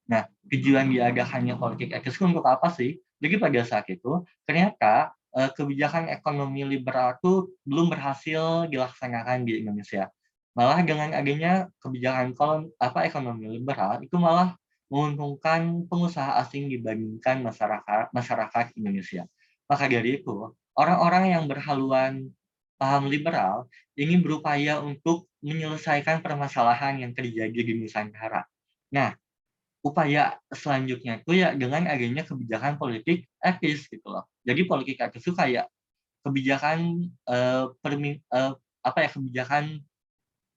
Nah, tujuan diadakannya politik etis untuk apa sih? Jadi pada saat itu, ternyata kebijakan ekonomi liberal itu belum berhasil dilaksanakan di Indonesia. Malah dengan adanya kebijakan ekonomi liberal itu malah menguntungkan pengusaha asing dibandingkan masyarakat Indonesia. Maka dari itu, orang-orang yang berhaluan paham liberal ingin berupaya untuk menyelesaikan permasalahan yang terjadi di Nusantara. Nah, upaya selanjutnya itu ya dengan adanya kebijakan politik etis gitu loh. Jadi politik etis itu kayak kebijakan kebijakan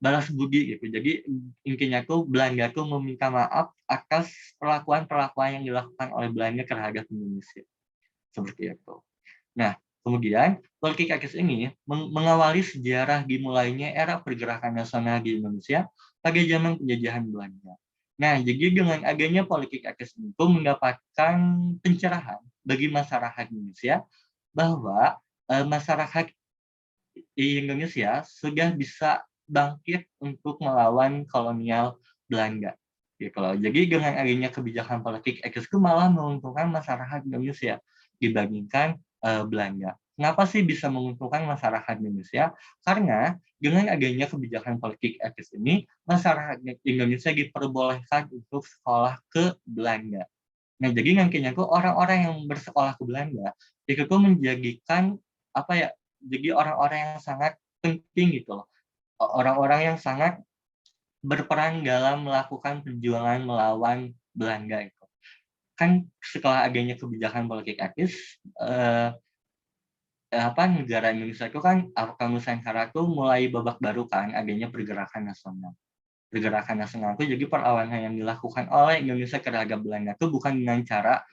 balas budi gitu. Jadi intinya tuh Belanda tuh meminta maaf atas perlakuan-perlakuan yang dilakukan oleh Belanda terhadap Indonesia. Seperti itu. Nah, kemudian politik etis ini mengawali sejarah dimulainya era pergerakan nasional di Indonesia pada zaman penjajahan Belanda. Nah, jadi dengan adanya politik etis itu mendapatkan pencerahan bagi masyarakat Indonesia bahwa masyarakat di Indonesia sudah bisa bangkit untuk melawan kolonial Belanda. Gitu loh. Jadi dengan adanya kebijakan politik etis itu malah menguntungkan masyarakat Indonesia dibandingkan Belanda. Kenapa sih bisa menguntungkan masyarakat Indonesia? Karena dengan adanya kebijakan politik etis ini, masyarakat Indonesia diperbolehkan untuk sekolah ke Belanda. Nah, jadi nantinya tuh orang-orang yang bersekolah ke Belanda itu tuh menjadikan apa ya? Jadi orang-orang yang sangat penting gitu loh. Orang-orang yang sangat berperan dalam melakukan perjuangan melawan Belanda itu. Kan setelah adanya kebijakan politik etis, negara Indonesia itu kan Nusantara tuh mulai babak baru kan adanya pergerakan nasional. Pergerakan nasional itu jadi perlawanan yang dilakukan oleh Indonesia terhadap Belanda itu bukan dengan cara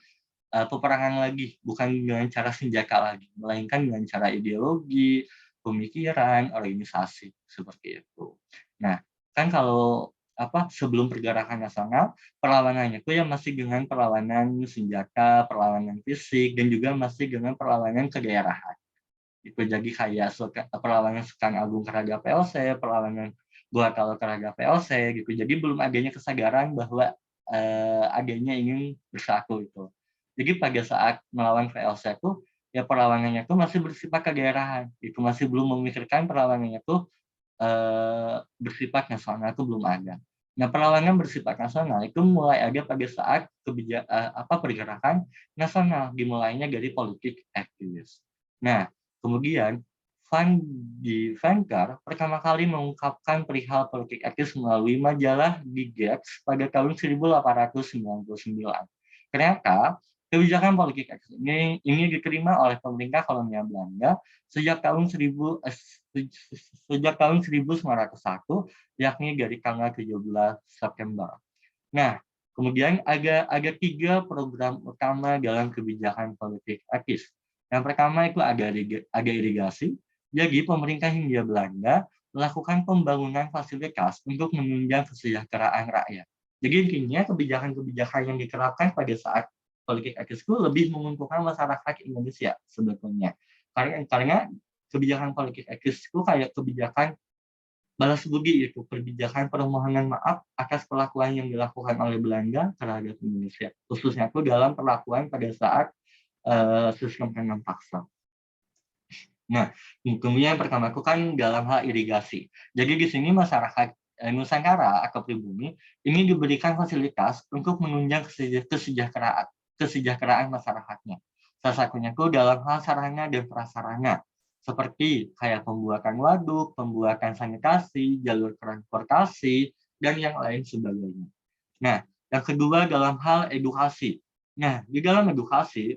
peperangan lagi, bukan dengan cara senjata lagi, melainkan dengan cara ideologi, pemikiran, organisasi seperti itu. Nah, kan kalau sebelum pergerakan nasional, perlawanannya itu ya masih dengan perlawanan senjata, perlawanan fisik, dan juga masih dengan perlawanan kedaerahan. Itu jadi kayak perlawanan Sultan Agung terhadap PLC, perlawanan Bung Karno terhadap PLC gitu. Jadi belum adanya kesadaran bahwa adanya ingin bersatu itu. Jadi pada saat melawan PLC itu ya perlawanannya itu masih bersifat kedaerahan. Itu masih belum memikirkan perlawanannya itu bersifat nasional itu belum ada. Nah, perlawanan bersifat nasional itu mulai ada pada saat pergerakan nasional dimulainya dari politik aktivis. Nah, kemudian Van Gaal pertama kali mengungkapkan perihal politik etis melalui majalah Die Gets pada tahun 1899. Ternyata kebijakan politik etis ini diterima oleh pemerintah kolonial Belanda sejak tahun 1901, yakni dari tanggal 17 September. Nah, kemudian ada 3 program utama dalam kebijakan politik etis. Yang pertama itu ada irigasi. Jadi pemerintah Hindia Belanda melakukan pembangunan fasilitas untuk menunjang kesejahteraan rakyat. Jadi intinya kebijakan-kebijakan yang diterapkan pada saat politik etis itu lebih menguntungkan masyarakat Indonesia sebetulnya. Karena kebijakan politik etis itu kayak kebijakan balas budi itu, kebijakan permohonan maaf atas perlakuan yang dilakukan oleh Belanda terhadap Indonesia, khususnya itu dalam perlakuan pada saat sistem tanam paksa. Nah, kemudian yang pertama itu kan dalam hal irigasi. Jadi di sini masyarakat Nusantara atau pribumi ini diberikan fasilitas untuk menunjang kesejahteraan masyarakatnya. Salah satunya itu dalam hal sarana dan prasarana, seperti kayak pembuatan waduk, pembuatan sanitasi, jalur transportasi, dan yang lain sebagainya. Nah, yang kedua dalam hal edukasi. Nah, di dalam edukasi,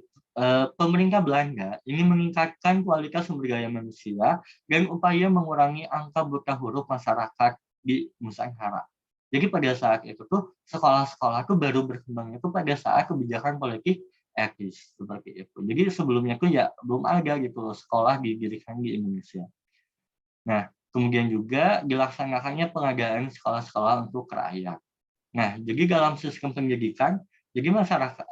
pemerintah Belanda ini meningkatkan kualitas sumber daya manusia dan upaya mengurangi angka buta huruf masyarakat di Nusantara. Jadi pada saat itu tuh sekolah-sekolah tuh baru berkembang itu pada saat kebijakan politik etis seperti itu. Jadi sebelumnya tuh ya belum ada gitu loh sekolah didirikan di Indonesia. Nah, kemudian juga dilaksanakannya pengadaan sekolah-sekolah untuk rakyat. Nah, jadi dalam sistem pendidikan, jadi masyarakat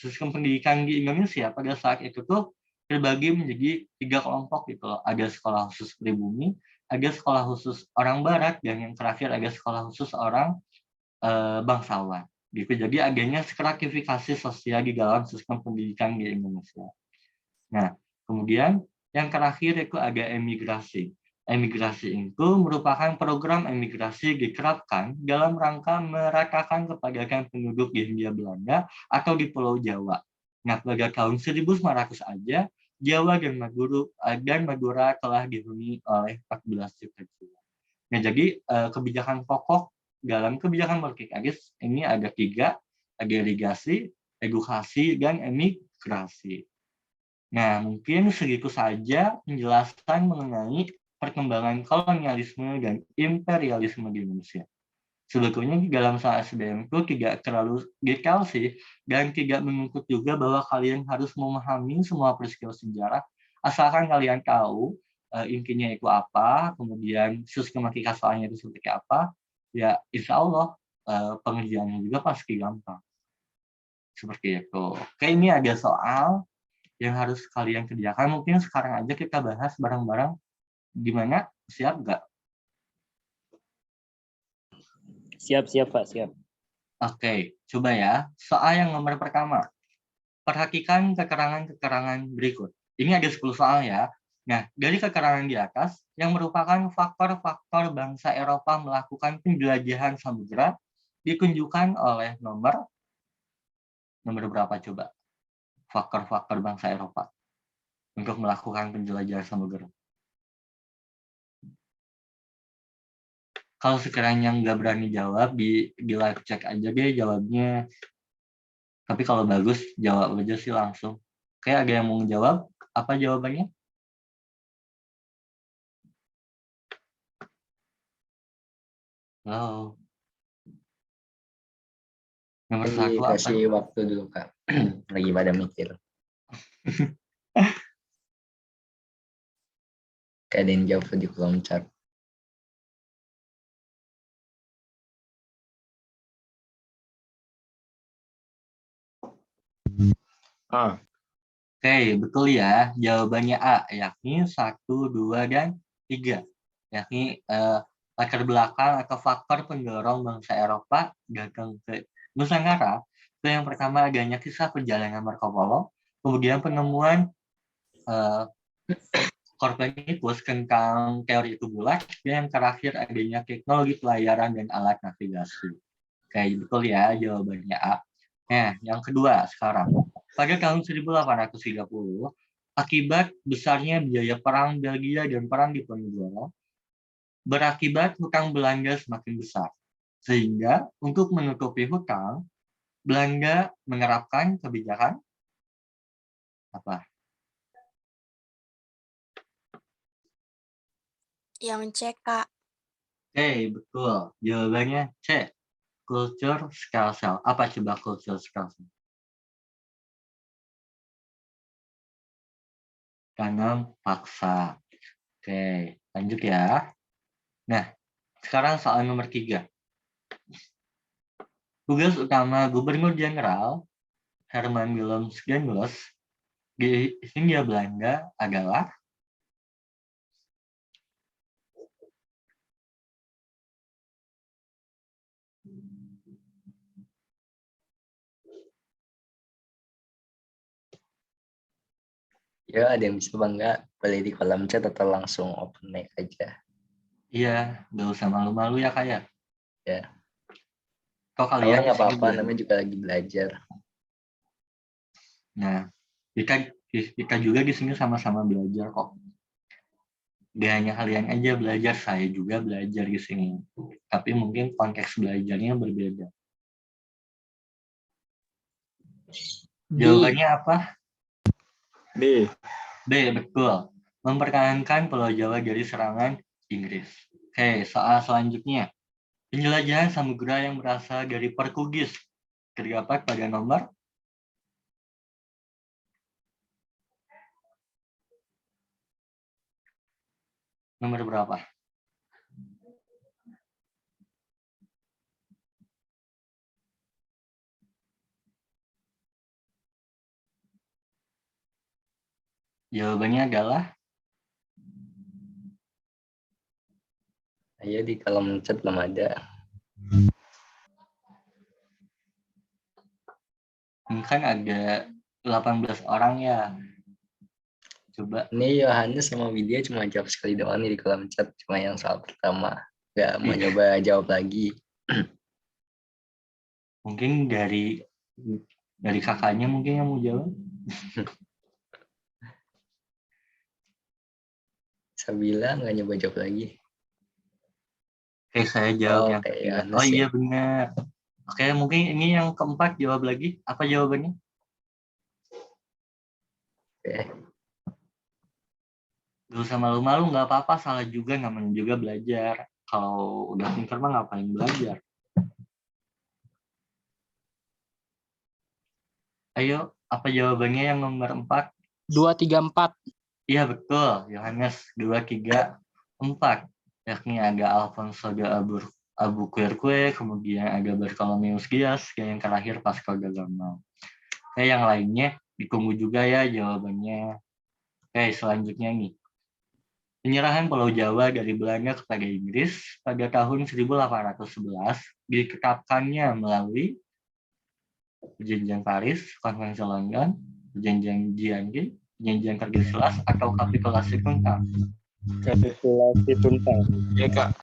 sistem pendidikan di Indonesia pada saat itu tuh terbagi menjadi 3 kelompok gitu loh. Ada sekolah khusus pribumi, ada sekolah khusus orang barat, dan yang terakhir ada sekolah khusus orang bangsawan. Gitu. Jadi adanya stratifikasi sosial di dalam sistem pendidikan di Indonesia. Nah, kemudian yang terakhir itu ada emigrasi. Emigrasi itu merupakan program emigrasi diterapkan dalam rangka meratakan kepadatan penduduk di Hindia Belanda atau di Pulau Jawa. Nah, pada tahun 1900 aja, Jawa dan Madura telah dihuni oleh 14 juta jiwa. Nah, jadi kebijakan pokok dalam kebijakan politik Agis ini ada 3, ada irigasi, edukasi, dan emigrasi. Nah, mungkin segitu saja penjelasan mengenai perkembangan kolonialisme dan imperialisme di Indonesia. Sebetulnya di dalam soal SBM itu tidak terlalu detail sih, dan tidak menuntut juga bahwa kalian harus memahami semua peristiwa sejarah, asalkan kalian tahu intinya itu apa, kemudian sistematika soalnya itu seperti apa, ya insya Allah pengerjaannya juga pasti gampang. Seperti itu. Oke, ini ada soal yang harus kalian kerjakan. Mungkin sekarang aja kita bahas bareng-bareng. Gimana? Siap nggak? Siap, Pak, siap. Oke, coba ya. Soal yang nomor pertama. Perhatikan keterangan-keterangan berikut. Ini ada 10 soal ya. Nah, dari keterangan di atas, yang merupakan faktor-faktor bangsa Eropa melakukan penjelajahan samudera, ditunjukkan oleh nomor berapa coba? Faktor-faktor bangsa Eropa untuk melakukan penjelajahan samudera. Kalau sekiranya nggak berani jawab, di live cek aja deh jawabnya. Tapi kalau bagus, jawab aja sih langsung. Kayak ada yang mau jawab, apa jawabannya? Halo. Nomor Lagi 1 apa? kasih waktu dulu, Kak. Lagi pada mikir. Kayak ada yang jawab di kolom chat. Oke, betul ya. Jawabannya A, yakni 1, 2, dan 3. Yakni latar belakang atau faktor pendorong bangsa Eropa datang ke Nusantara. Itu yang pertama adanya kisah perjalanan Marco Polo, kemudian penemuan Copernicus tentang teori itu bulat, dan yang terakhir adanya teknologi pelayaran dan alat navigasi. Kayak betul ya jawabannya A. Nah, yang kedua sekarang. Pada tahun 1830, akibat besarnya biaya perang Belgia dan perang Diponegoro, berakibat hutang Belanda semakin besar. Sehingga untuk menutupi hutang, Belanda menerapkan kebijakan apa? Yang C, Kak. Oke, betul. Jawabannya C. Culture scale cell. Apa coba culture scale cell? Tanam paksa. Oke, lanjut ya. Nah, sekarang soal nomor 3. Tugas utama Gubernur Jenderal Herman Willem Schengels di Hindia Belanda adalah Ya, ada yang bisa bangga. Boleh di kolom chat atau langsung open mic aja. iya, nggak usah malu-malu ya Kak ya. Ya. Kok Kalau kalian nggak di sini apa-apa, belajar? namanya juga lagi belajar. Nah, kita juga di sini sama-sama belajar kok. Gak hanya kalian aja belajar, saya juga belajar di sini. Tapi mungkin konteks belajarnya berbeda. Jawabannya apa? B. B, betul. Mempertahankan Pulau Jawa dari serangan Inggris. Oke, soal selanjutnya. Penjelajahan samudera yang berasal dari Portugis terdapat pada nomor Nomor berapa? Jawabannya adalah Ayo di kolom chat belum ada. ini kan ada 18 orang ya. Coba Ini Yohanes sama Widya cuma jawab sekali doang nih di kolom chat. Cuma yang soal pertama. Nggak mau nyoba jawab lagi. mungkin dari kakaknya mungkin yang mau jawab. Sabila nggak nyoba jawab lagi. Oke, saya jawab yang Oke, ketiga. Yohanes Oh iya ya. benar. Oke, mungkin ini yang keempat jawab lagi. Apa jawabannya? Oke. Gak usah malu-malu, nggak apa-apa. Salah juga, namanya juga belajar. Kalau udah pintar mah ngapain belajar? Ayo, apa jawabannya yang nomor 4? 2, 3, 4. Iya betul, Yohanes 2, 3, 4. Yakni ada Alfonso de Albuquerque, kemudian ada Bartholomeus Dias, dan yang terakhir Vasco da Gama. Oke, yang lainnya ditunggu juga ya jawabannya. Oke, selanjutnya nih. Penyerahan Pulau Jawa dari Belanda kepada Inggris pada tahun 1811 ditetapkannya melalui Perjanjian Paris, Konferensi London, Perjanjian Giandi, Perjanjian Kardiselas, atau Kapitulasi Tuntang. Kapitulasi Tuntang. Ya Kak.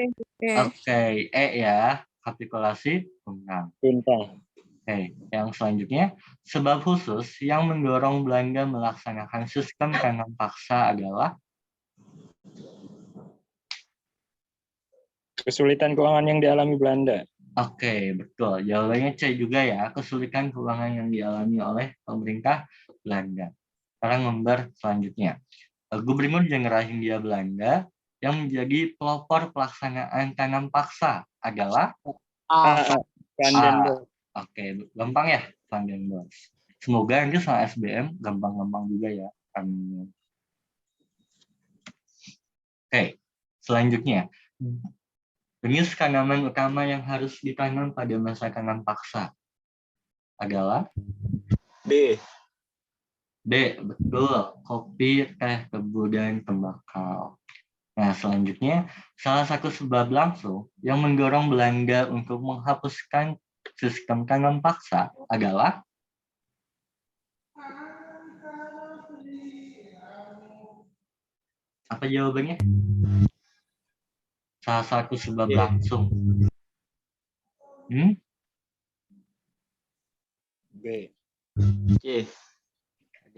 Oke, ya, kapitulasi Tuntang. Tuntang. Oke, yang selanjutnya, sebab khusus yang mendorong Belanda melaksanakan sistem tanam paksa adalah Kesulitan keuangan yang dialami Belanda. Oke, betul. Jawabannya C juga ya, kesulitan keuangan yang dialami oleh pemerintah Belanda. Sekarang nomor selanjutnya. Gubernur Jenderal Hindia Belanda yang menjadi pelopor pelaksanaan tanam paksa adalah Van den Bosch. Oke, gampang ya, Van den Bosch. Semoga nanti sama SBM gampang-gampang juga ya. Amin. Oke, selanjutnya. Jenis tanaman utama yang harus ditanam pada masa tanam paksa adalah B. Betul. Kopi, teh, tebu, dan tembakau. Nah, selanjutnya, salah satu sebab langsung yang mendorong Belanda untuk menghapuskan sistem tanam paksa adalah apa jawabannya? Salah satu sebab langsung. B. C.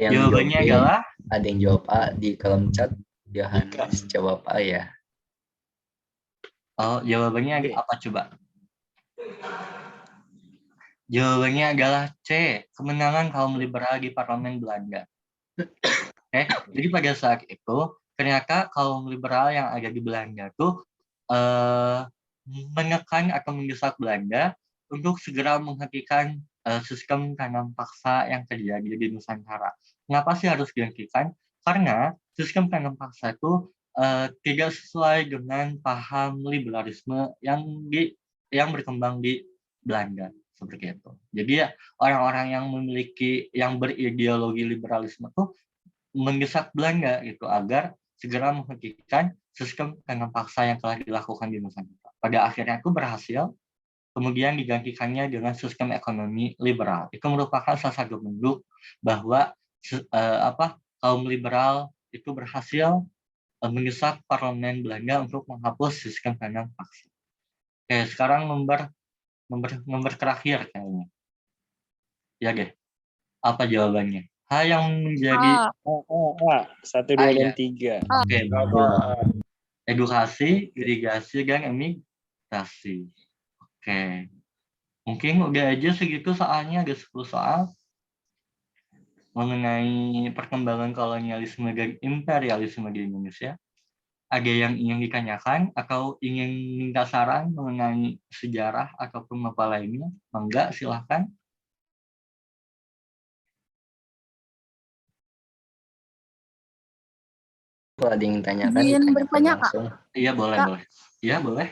Jawabannya adalah Ada yang jawab A di kolom chat. Yohanes jawab A ya. Oh, jawabannya B. apa coba? Jawabannya adalah C, kemenangan kaum liberal di parlemen Belanda. Jadi pada saat itu ternyata kaum liberal yang ada di Belanda tuh menekan atau mendesak Belanda untuk segera menghentikan sistem tanam paksa yang terjadi di Nusantara. Kenapa sih harus dihentikan? Karena sistem tanam paksa itu tidak sesuai dengan paham liberalisme yang berkembang di Belanda seperti itu. Jadi ya orang-orang yang berideologi liberalisme itu mendesak Belanda gitu agar segera menghentikan sistem tanam paksa yang telah dilakukan di Nusantara. Pada akhirnya itu berhasil, kemudian digantikannya dengan sistem ekonomi liberal. Itu merupakan salah satu bentuk bahwa kaum liberal itu berhasil mendesak parlemen Belanda untuk menghapus sistem tanam paksa. Oke, sekarang nomor terakhir kayaknya. Ya deh. Apa jawabannya? Hal yang menjadi A. 1, 2, dan 3. Oke, betul. Edukasi, irigasi, dan emigrasi. Oke. Mungkin udah aja segitu soalnya ada 10 soal mengenai perkembangan kolonialisme dan imperialisme di Indonesia. Ada yang ingin ditanyakan atau ingin minta saran mengenai sejarah ataupun apa lainnya? Mangga, silahkan. Kalau ada yang tanyakan, Izin ditanyakan bertanya, Kak. langsung. Iya, boleh, Kak. boleh. Iya, boleh.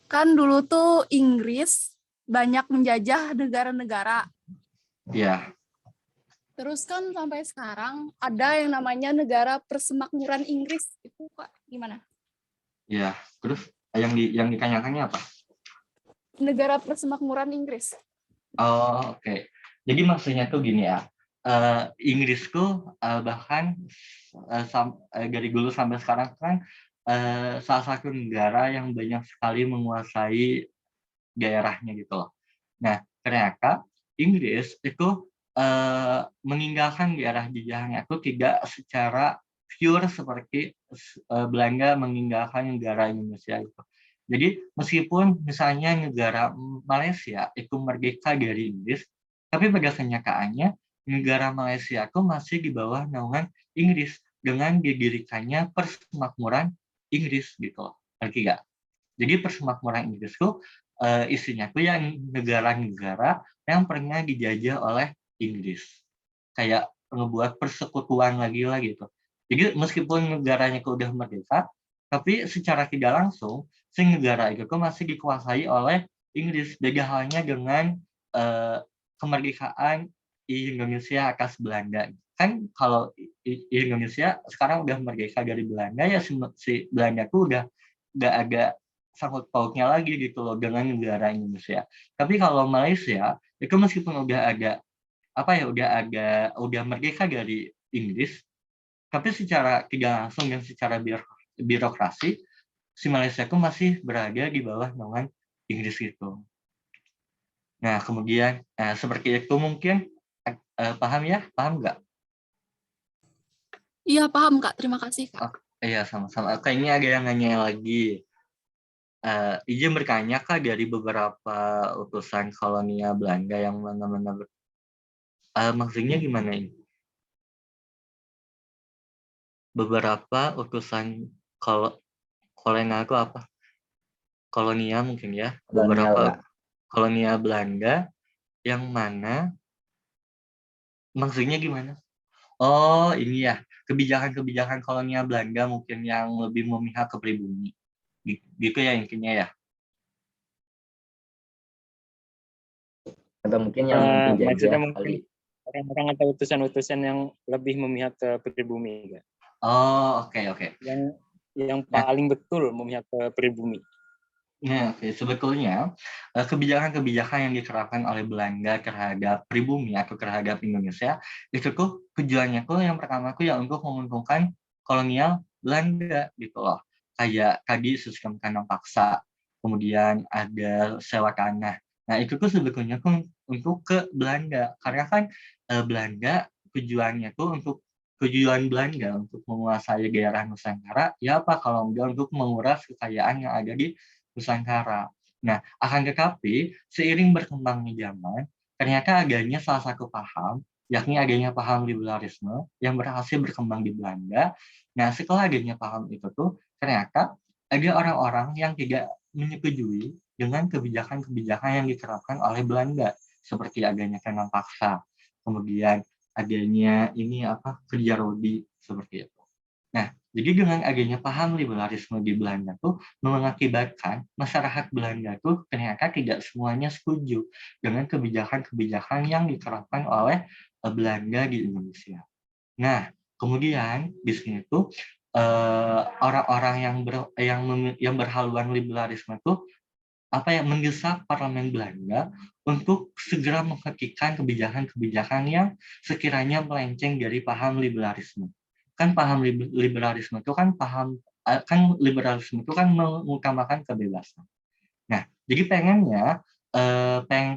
Kan dulu tuh Inggris banyak menjajah negara-negara. Iya. Terus kan sampai sekarang ada yang namanya negara persemakmuran Inggris. Itu Kak gimana? Iya. Terus yang ditanyakannya apa? Negara persemakmuran Inggris. Oh, oke. Jadi maksudnya tuh gini ya. Inggris tuh bahkan dari dulu sampai sekarang kan salah satu negara yang banyak sekali menguasai daerahnya gitu loh. Nah, ternyata Inggris itu meninggalkan daerah jajahnya itu tidak secara pure seperti Belanda meninggalkan negara Indonesia itu. Jadi meskipun misalnya negara Malaysia itu merdeka dari Inggris, tapi pada kenyataannya negara Malaysia itu masih di bawah naungan Inggris dengan didirikannya Persemakmuran Inggris gitu loh. Ngerti nggak? Jadi Persemakmuran Inggris itu isinya tuh yang negara-negara yang pernah dijajah oleh Inggris. Kayak ngebuat persekutuan lagi lah gitu. Jadi meskipun negaranya itu udah merdeka, tapi secara tidak langsung si negara itu tuh masih dikuasai oleh Inggris. Beda halnya dengan kemerdekaan Indonesia atas Belanda. Kan kalau Indonesia sekarang udah merdeka dari Belanda, ya si Belanda tuh udah nggak ada sangkut pautnya lagi gitu loh dengan negara Indonesia. Tapi kalau Malaysia itu meskipun udah ada udah merdeka dari Inggris, tapi secara tidak langsung dan secara birokrasi si Malaysia itu masih berada di bawah naungan Inggris itu. Nah kemudian seperti itu mungkin paham ya? Paham nggak? Iya paham Kak, terima kasih Kak. Iya sama-sama. Kayaknya ada yang nanya lagi. Izin bertanya Kak, dari beberapa utusan kolonial Belanda yang mana-mana maksudnya gimana ini? Beberapa utusan kolonial itu apa? Kolonial mungkin ya. Kolonial, Beberapa Kak. kolonial Belanda yang mana maksudnya gimana? Oh ini ya, kebijakan-kebijakan kolonial Belanda mungkin yang lebih memihak ke pribumi. Gitu ya intinya ya. Atau mungkin yang Maksudnya penjajah mungkin kali. orang-orang atau utusan-utusan yang lebih memihak ke pribumi, Kak. Oh oke. Yang Nah, paling betul memihak ke pribumi. Nah, oke. Sebetulnya kebijakan-kebijakan yang diterapkan oleh Belanda terhadap pribumi atau terhadap Indonesia itu tuh tujuannya tuh yang pertama tuh ya untuk menguntungkan kolonial Belanda gitu loh. Kayak tadi sistem tanam paksa, kemudian ada sewa tanah. Nah itu tuh sebetulnya tuh untuk ke Belanda karena kan Belanda tujuannya tuh tujuan Belanda untuk menguasai daerah Nusantara ya apa kalau enggak untuk menguras kekayaan yang ada di Nusantara. Nah, akan tetapi seiring berkembangnya zaman, ternyata adanya salah satu paham, yakni adanya paham liberalisme yang berhasil berkembang di Belanda. Nah, setelah adanya paham itu tuh, ternyata ada orang-orang yang tidak menyetujui dengan kebijakan-kebijakan yang diterapkan oleh Belanda, seperti adanya tanam paksa, kemudian adanya kerja rodi seperti itu. Nah, jadi dengan adanya paham liberalisme di Belanda tuh mengakibatkan masyarakat Belanda tuh ternyata tidak semuanya setuju dengan kebijakan-kebijakan yang diterapkan oleh Belanda di Indonesia. Nah, kemudian di sini tuh orang-orang yang berhaluan liberalisme tuh mendesak parlemen Belanda untuk segera menghentikan kebijakan-kebijakan yang sekiranya melenceng dari paham liberalisme. Kan paham liberalisme itu mengutamakan kebebasan. Nah, jadi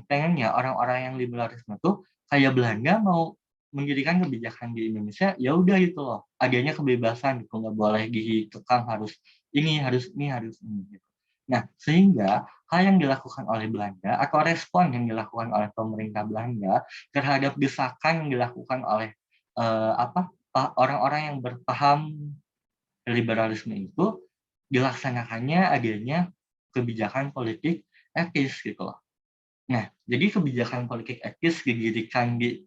pengennya orang-orang yang liberalisme itu kayak Belanda mau mendirikan kebijakan di Indonesia, ya udah gitu loh, adanya kebebasan gitu, nggak boleh dikekang harus ini, harus ini, harus ini. Gitu. Nah, sehingga hal yang dilakukan oleh Belanda atau respon yang dilakukan oleh pemerintah Belanda terhadap desakan yang dilakukan oleh orang-orang yang berpaham liberalisme itu dilaksanakannya adanya kebijakan politik etis gitu loh. Nah, jadi kebijakan politik etis didirikan di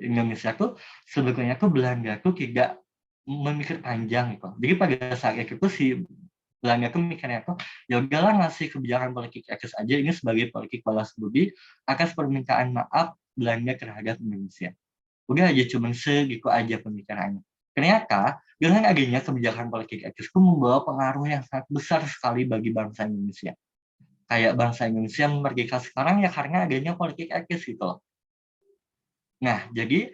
Indonesia tuh sebetulnya tuh Belanda tuh tidak memikir panjang gitu. Jadi pada saat itu si Belanda tuh mikirnya tuh ya udahlah ngasih kebijakan politik eksis aja ini sebagai politik balas budi atas permintaan maaf Belanda terhadap Indonesia. Udah aja cuman segitu aja pemikirannya. Ternyata dengan adanya kebijakan politik eksis itu membawa pengaruh yang sangat besar sekali bagi bangsa Indonesia. Kayak bangsa Indonesia merdeka sekarang ya karena adanya politik eksis gitu loh. Nah, jadi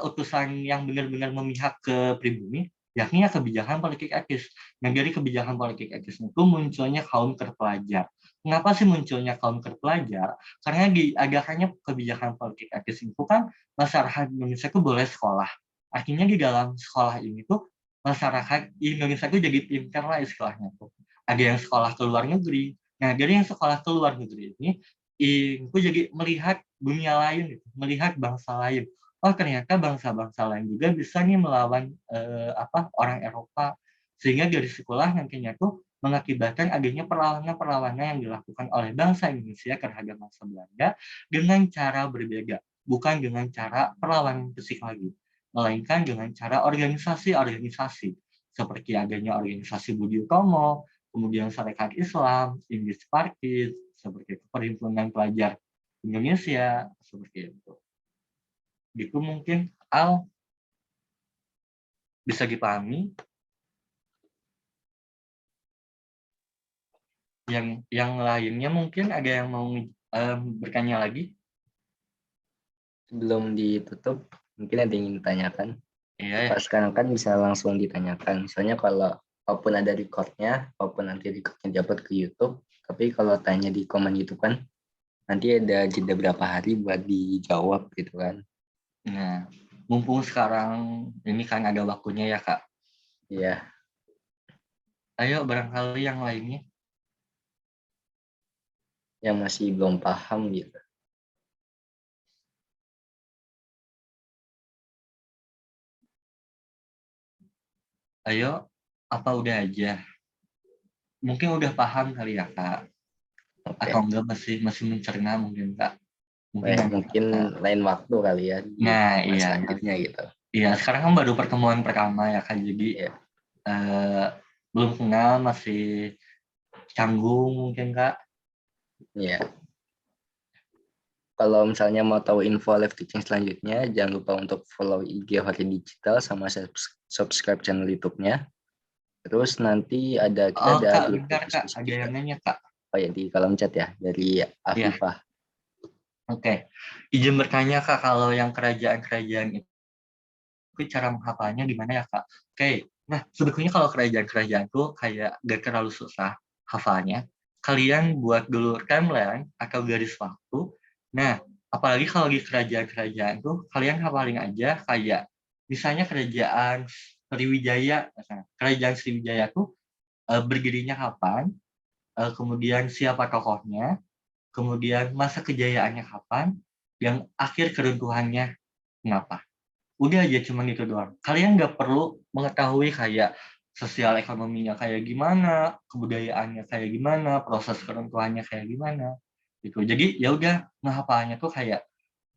utusan yang benar-benar memihak ke pribumi, yakni ya kebijakan politik etis. Nah, dari kebijakan politik etis itu munculnya kaum terpelajar. Kenapa sih munculnya kaum terpelajar? Karena diadakannya kebijakan politik etis itu kan masyarakat Indonesia itu boleh sekolah. Artinya di dalam sekolah ini tuh masyarakat Indonesia itu jadi pintar lah istilahnya tuh. Ada yang sekolah ke luar negeri. Nah, dari yang sekolah ke luar negeri ini, aku jadi melihat dunia lain, gitu, melihat bangsa lain. Oh ternyata bangsa-bangsa lain juga bisa nih melawan orang Eropa, sehingga dari sekolah nantinya tuh mengakibatkan adanya perlawanan-perlawanan yang dilakukan oleh bangsa Indonesia terhadap bangsa Belanda dengan cara berbeda, bukan dengan cara perlawanan fisik lagi, melainkan dengan cara organisasi-organisasi seperti adanya organisasi Budi Utomo, kemudian Sarekat Islam, English Party, seperti itu, Perhimpunan Pelajar Indonesia, seperti itu. Gitu mungkin, Al, bisa dipahami? Yang lainnya mungkin ada yang mau bertanya lagi? Sebelum ditutup, mungkin ada yang ingin ditanyakan. Iya, Pas sekarang kan bisa langsung ditanyakan. Misalnya kalau walaupun ada recordnya, walaupun nanti recordnya dapat ke YouTube, tapi kalau tanya di komen YouTube kan, nanti ada jeda berapa hari buat dijawab gitu kan. nah, mumpung sekarang ini kan ada waktunya ya, Kak. Iya, Ayo, barangkali yang lainnya. yang masih belum paham gitu. Ayo, apa udah aja? Mungkin udah paham kali ya, Kak. Oke. Atau enggak masih mencerna mungkin, Kak. Mungkin Mungkin lain waktu kali ya di nah, pertemuan iya. selanjutnya gitu. Iya, sekarang kan baru pertemuan pertama ya, Kak. Jadi Iya. belum kenal, masih canggung mungkin, Kak. Iya. Kalau misalnya mau tahu info live teaching selanjutnya, jangan lupa untuk follow IG Hori Digital sama subscribe channel YouTube-nya. Terus nanti kita ada Kak, grup bentar, Kak. diskusi Ada juga. yang nanya, Kak. Oh ya, di kolom chat ya, dari Afifah. Oke. Izin bertanya, Kak, kalau yang kerajaan-kerajaan itu cara menghafalnya gimana ya, Kak? Oke. Nah, sebetulnya kalau kerajaan-kerajaan itu kayak gak terlalu susah hafalnya. Kalian buat dulu timeline atau garis waktu. Nah, apalagi kalau di kerajaan-kerajaan itu, kalian hafalin aja kayak misalnya kerajaan Sriwijaya. Misalnya. Kerajaan Sriwijaya itu berdirinya kapan, kemudian siapa tokohnya, kemudian masa kejayaannya kapan, yang akhir keruntuhannya kenapa. Udah aja cuma itu doang. Kalian nggak perlu mengetahui kayak sosial ekonominya kayak gimana, kebudayaannya kayak gimana, proses keruntuhannya kayak gimana. Gitu. Jadi ya udah ngehafalnya tuh kayak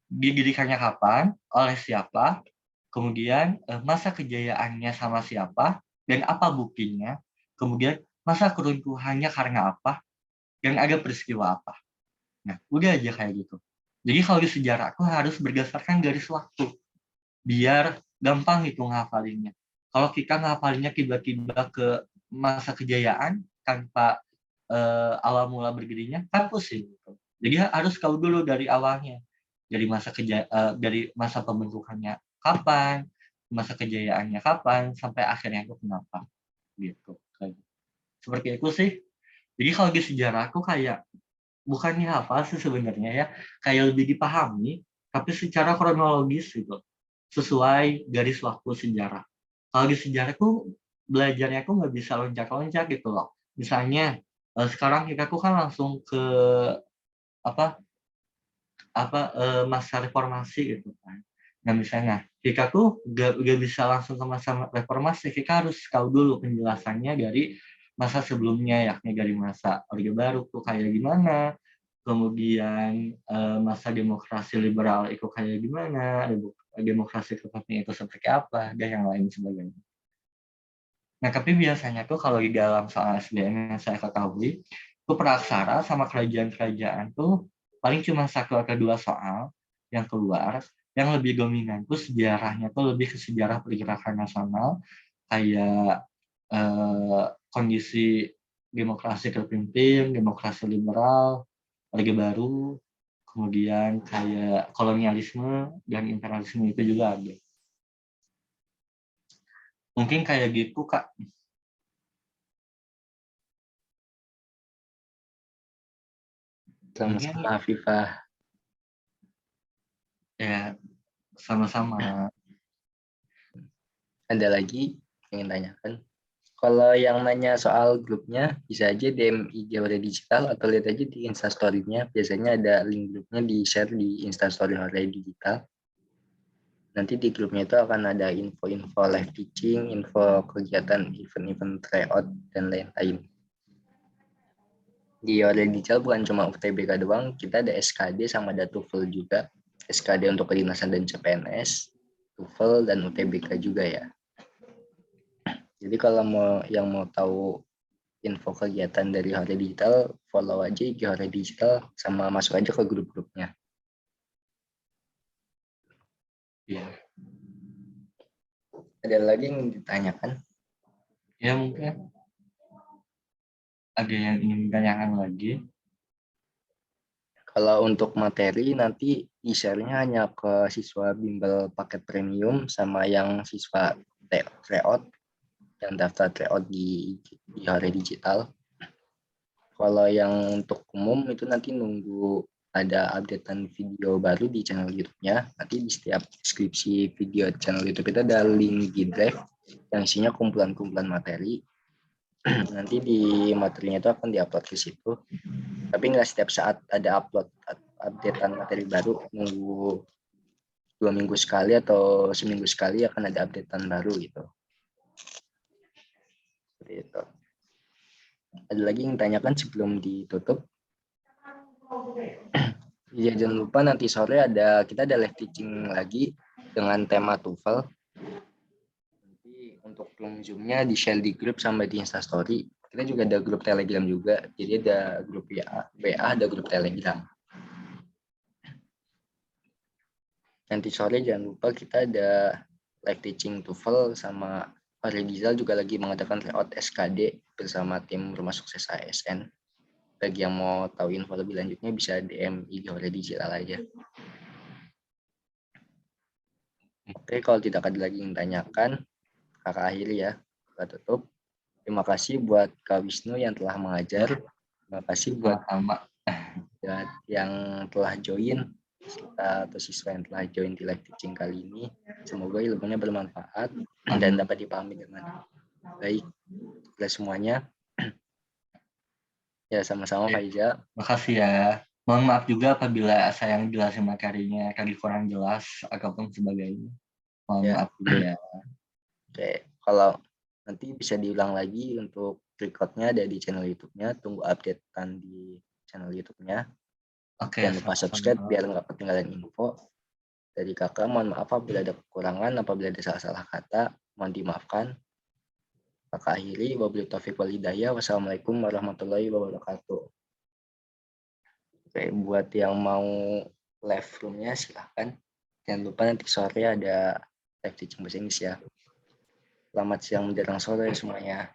didirikannya kapan, oleh siapa, kemudian masa kejayaannya sama siapa, dan apa buktinya, kemudian masa keruntuhannya karena apa, dan ada peristiwa apa. Nah, udah aja kayak gitu. Jadi kalau di sejarah aku harus berdasarkan garis waktu, biar gampang gitu ngafalinnya. Kalau kita ngafalinnya tiba-tiba ke masa kejayaan tanpa awal mula berdirinya, kan pusing. Gitu. Jadi harus tahu dulu dari awalnya, dari masa pembentukannya kapan, masa kejayaannya kapan, sampai akhirnya itu kenapa. Gitu. Seperti itu sih. Jadi kalau di sejarah aku kayak bukannya hafal sih sebenarnya ya, kayak lebih dipahami, tapi secara kronologis gitu, sesuai garis waktu sejarah. Kalau di sejarah tuh belajarnya aku nggak bisa loncat-loncat gitu loh. Misalnya sekarang kita tuh kan langsung ke apa masa reformasi gitu kan. Nah misalnya kita tuh gak bisa langsung ke masa reformasi, kita harus tahu dulu penjelasannya dari masa sebelumnya, yakni dari masa Orde Baru tuh kayak gimana, kemudian masa demokrasi liberal itu kayak gimana, demokrasi tepatnya itu seperti apa, dan yang lain sebagainya. Nah, tapi biasanya tuh kalau di dalam soal SBM yang saya ketahui, itu praksara sama kerajaan-kerajaan tuh paling cuma 1 atau 2 soal yang keluar, yang lebih dominan tuh sejarahnya tuh lebih ke sejarah pergerakan nasional, kayak kondisi demokrasi terpimpin, demokrasi liberal, Orde Baru, kemudian kayak kolonialisme dan imperialisme itu juga ada. Mungkin kayak gitu, Kak. Sama-sama Afifah. Ya, sama-sama. Ada lagi yang ingin tanyakan? Kalau yang nanya soal grupnya, bisa aja DM IG Hore Digital atau lihat aja di Instastory-nya. Biasanya ada link grupnya di-share di Instastory Hore Digital. Nanti di grupnya itu akan ada info-info live teaching, info kegiatan event-event tryout, dan lain-lain. Di Hore Digital bukan cuma UTBK doang, kita ada SKD sama ada TOEFL juga. SKD untuk kedinasan dan CPNS, TOEFL dan UTBK juga ya. Jadi kalau yang mau tahu info kegiatan dari Hore Digital, follow aja IG Hore Digital sama masuk aja ke grup-grupnya. Ya. Ada lagi yang ditanyakan? Ya, mungkin ada yang ingin ditanyakan lagi. Kalau untuk materi nanti di-share-nya hanya ke siswa bimbel paket premium sama yang siswa tryout yang daftar tryout di Hore Digital. Kalau yang untuk umum itu nanti nunggu ada updatean video baru di channel YouTube-nya. Nanti di setiap deskripsi video channel YouTube itu ada link di drive yang isinya kumpulan-kumpulan materi. Nanti di materinya itu akan diupload ke situ. Tapi nggak setiap saat ada updatean materi baru, nunggu 2 minggu sekali atau seminggu sekali akan ada updatean baru gitu. Seperti itu. Ada lagi yang tanyakan sebelum ditutup? Ya, jangan lupa nanti sore kita ada live teaching lagi dengan tema TOEFL. Nanti untuk link Zoom-nya di-share di grup sama di Instastory. Kita juga ada grup Telegram juga. Jadi ada grup WA, ada grup Telegram. Nanti sore jangan lupa kita ada live teaching TOEFL sama Hore Digital juga lagi mengadakan tryout SKD bersama tim Rumah Sukses ASN. Bagi yang mau tahu info lebih lanjutnya bisa DM IG Hore Digital aja. Oke, kalau tidak ada lagi yang tanyakan, kakak akhiri ya, kakak tutup. Terima kasih buat Kak Wisnu yang telah mengajar. Terima kasih buat yang telah join atau siswa yang telah join di live teaching kali ini. Semoga ilmunya bermanfaat dan dapat dipahami dengan baik oleh semuanya. Ya, sama-sama Faiza. Makasih ya. Mohon maaf juga apabila saya yang jelasin materinya tadi kurang jelas ataupun sebagainya. Mohon maaf juga ya. Oke, kalau nanti bisa diulang lagi untuk recordnya ada di channel YouTube-nya. Tunggu updatean di channel YouTube-nya. Oke. Jangan lupa subscribe biar nggak ketinggalan info. Dari kakak, mohon maaf apabila ada kekurangan, apabila ada salah-salah kata, mohon dimaafkan. Kakak akhiri, wabillahi taufiq wal hidayah. Wassalamualaikum warahmatullahi wabarakatuh. Oke, buat yang mau live room-nya silahkan. Jangan lupa nanti sore ada live teaching bahasa Inggris ya. Selamat siang menjelang sore semuanya.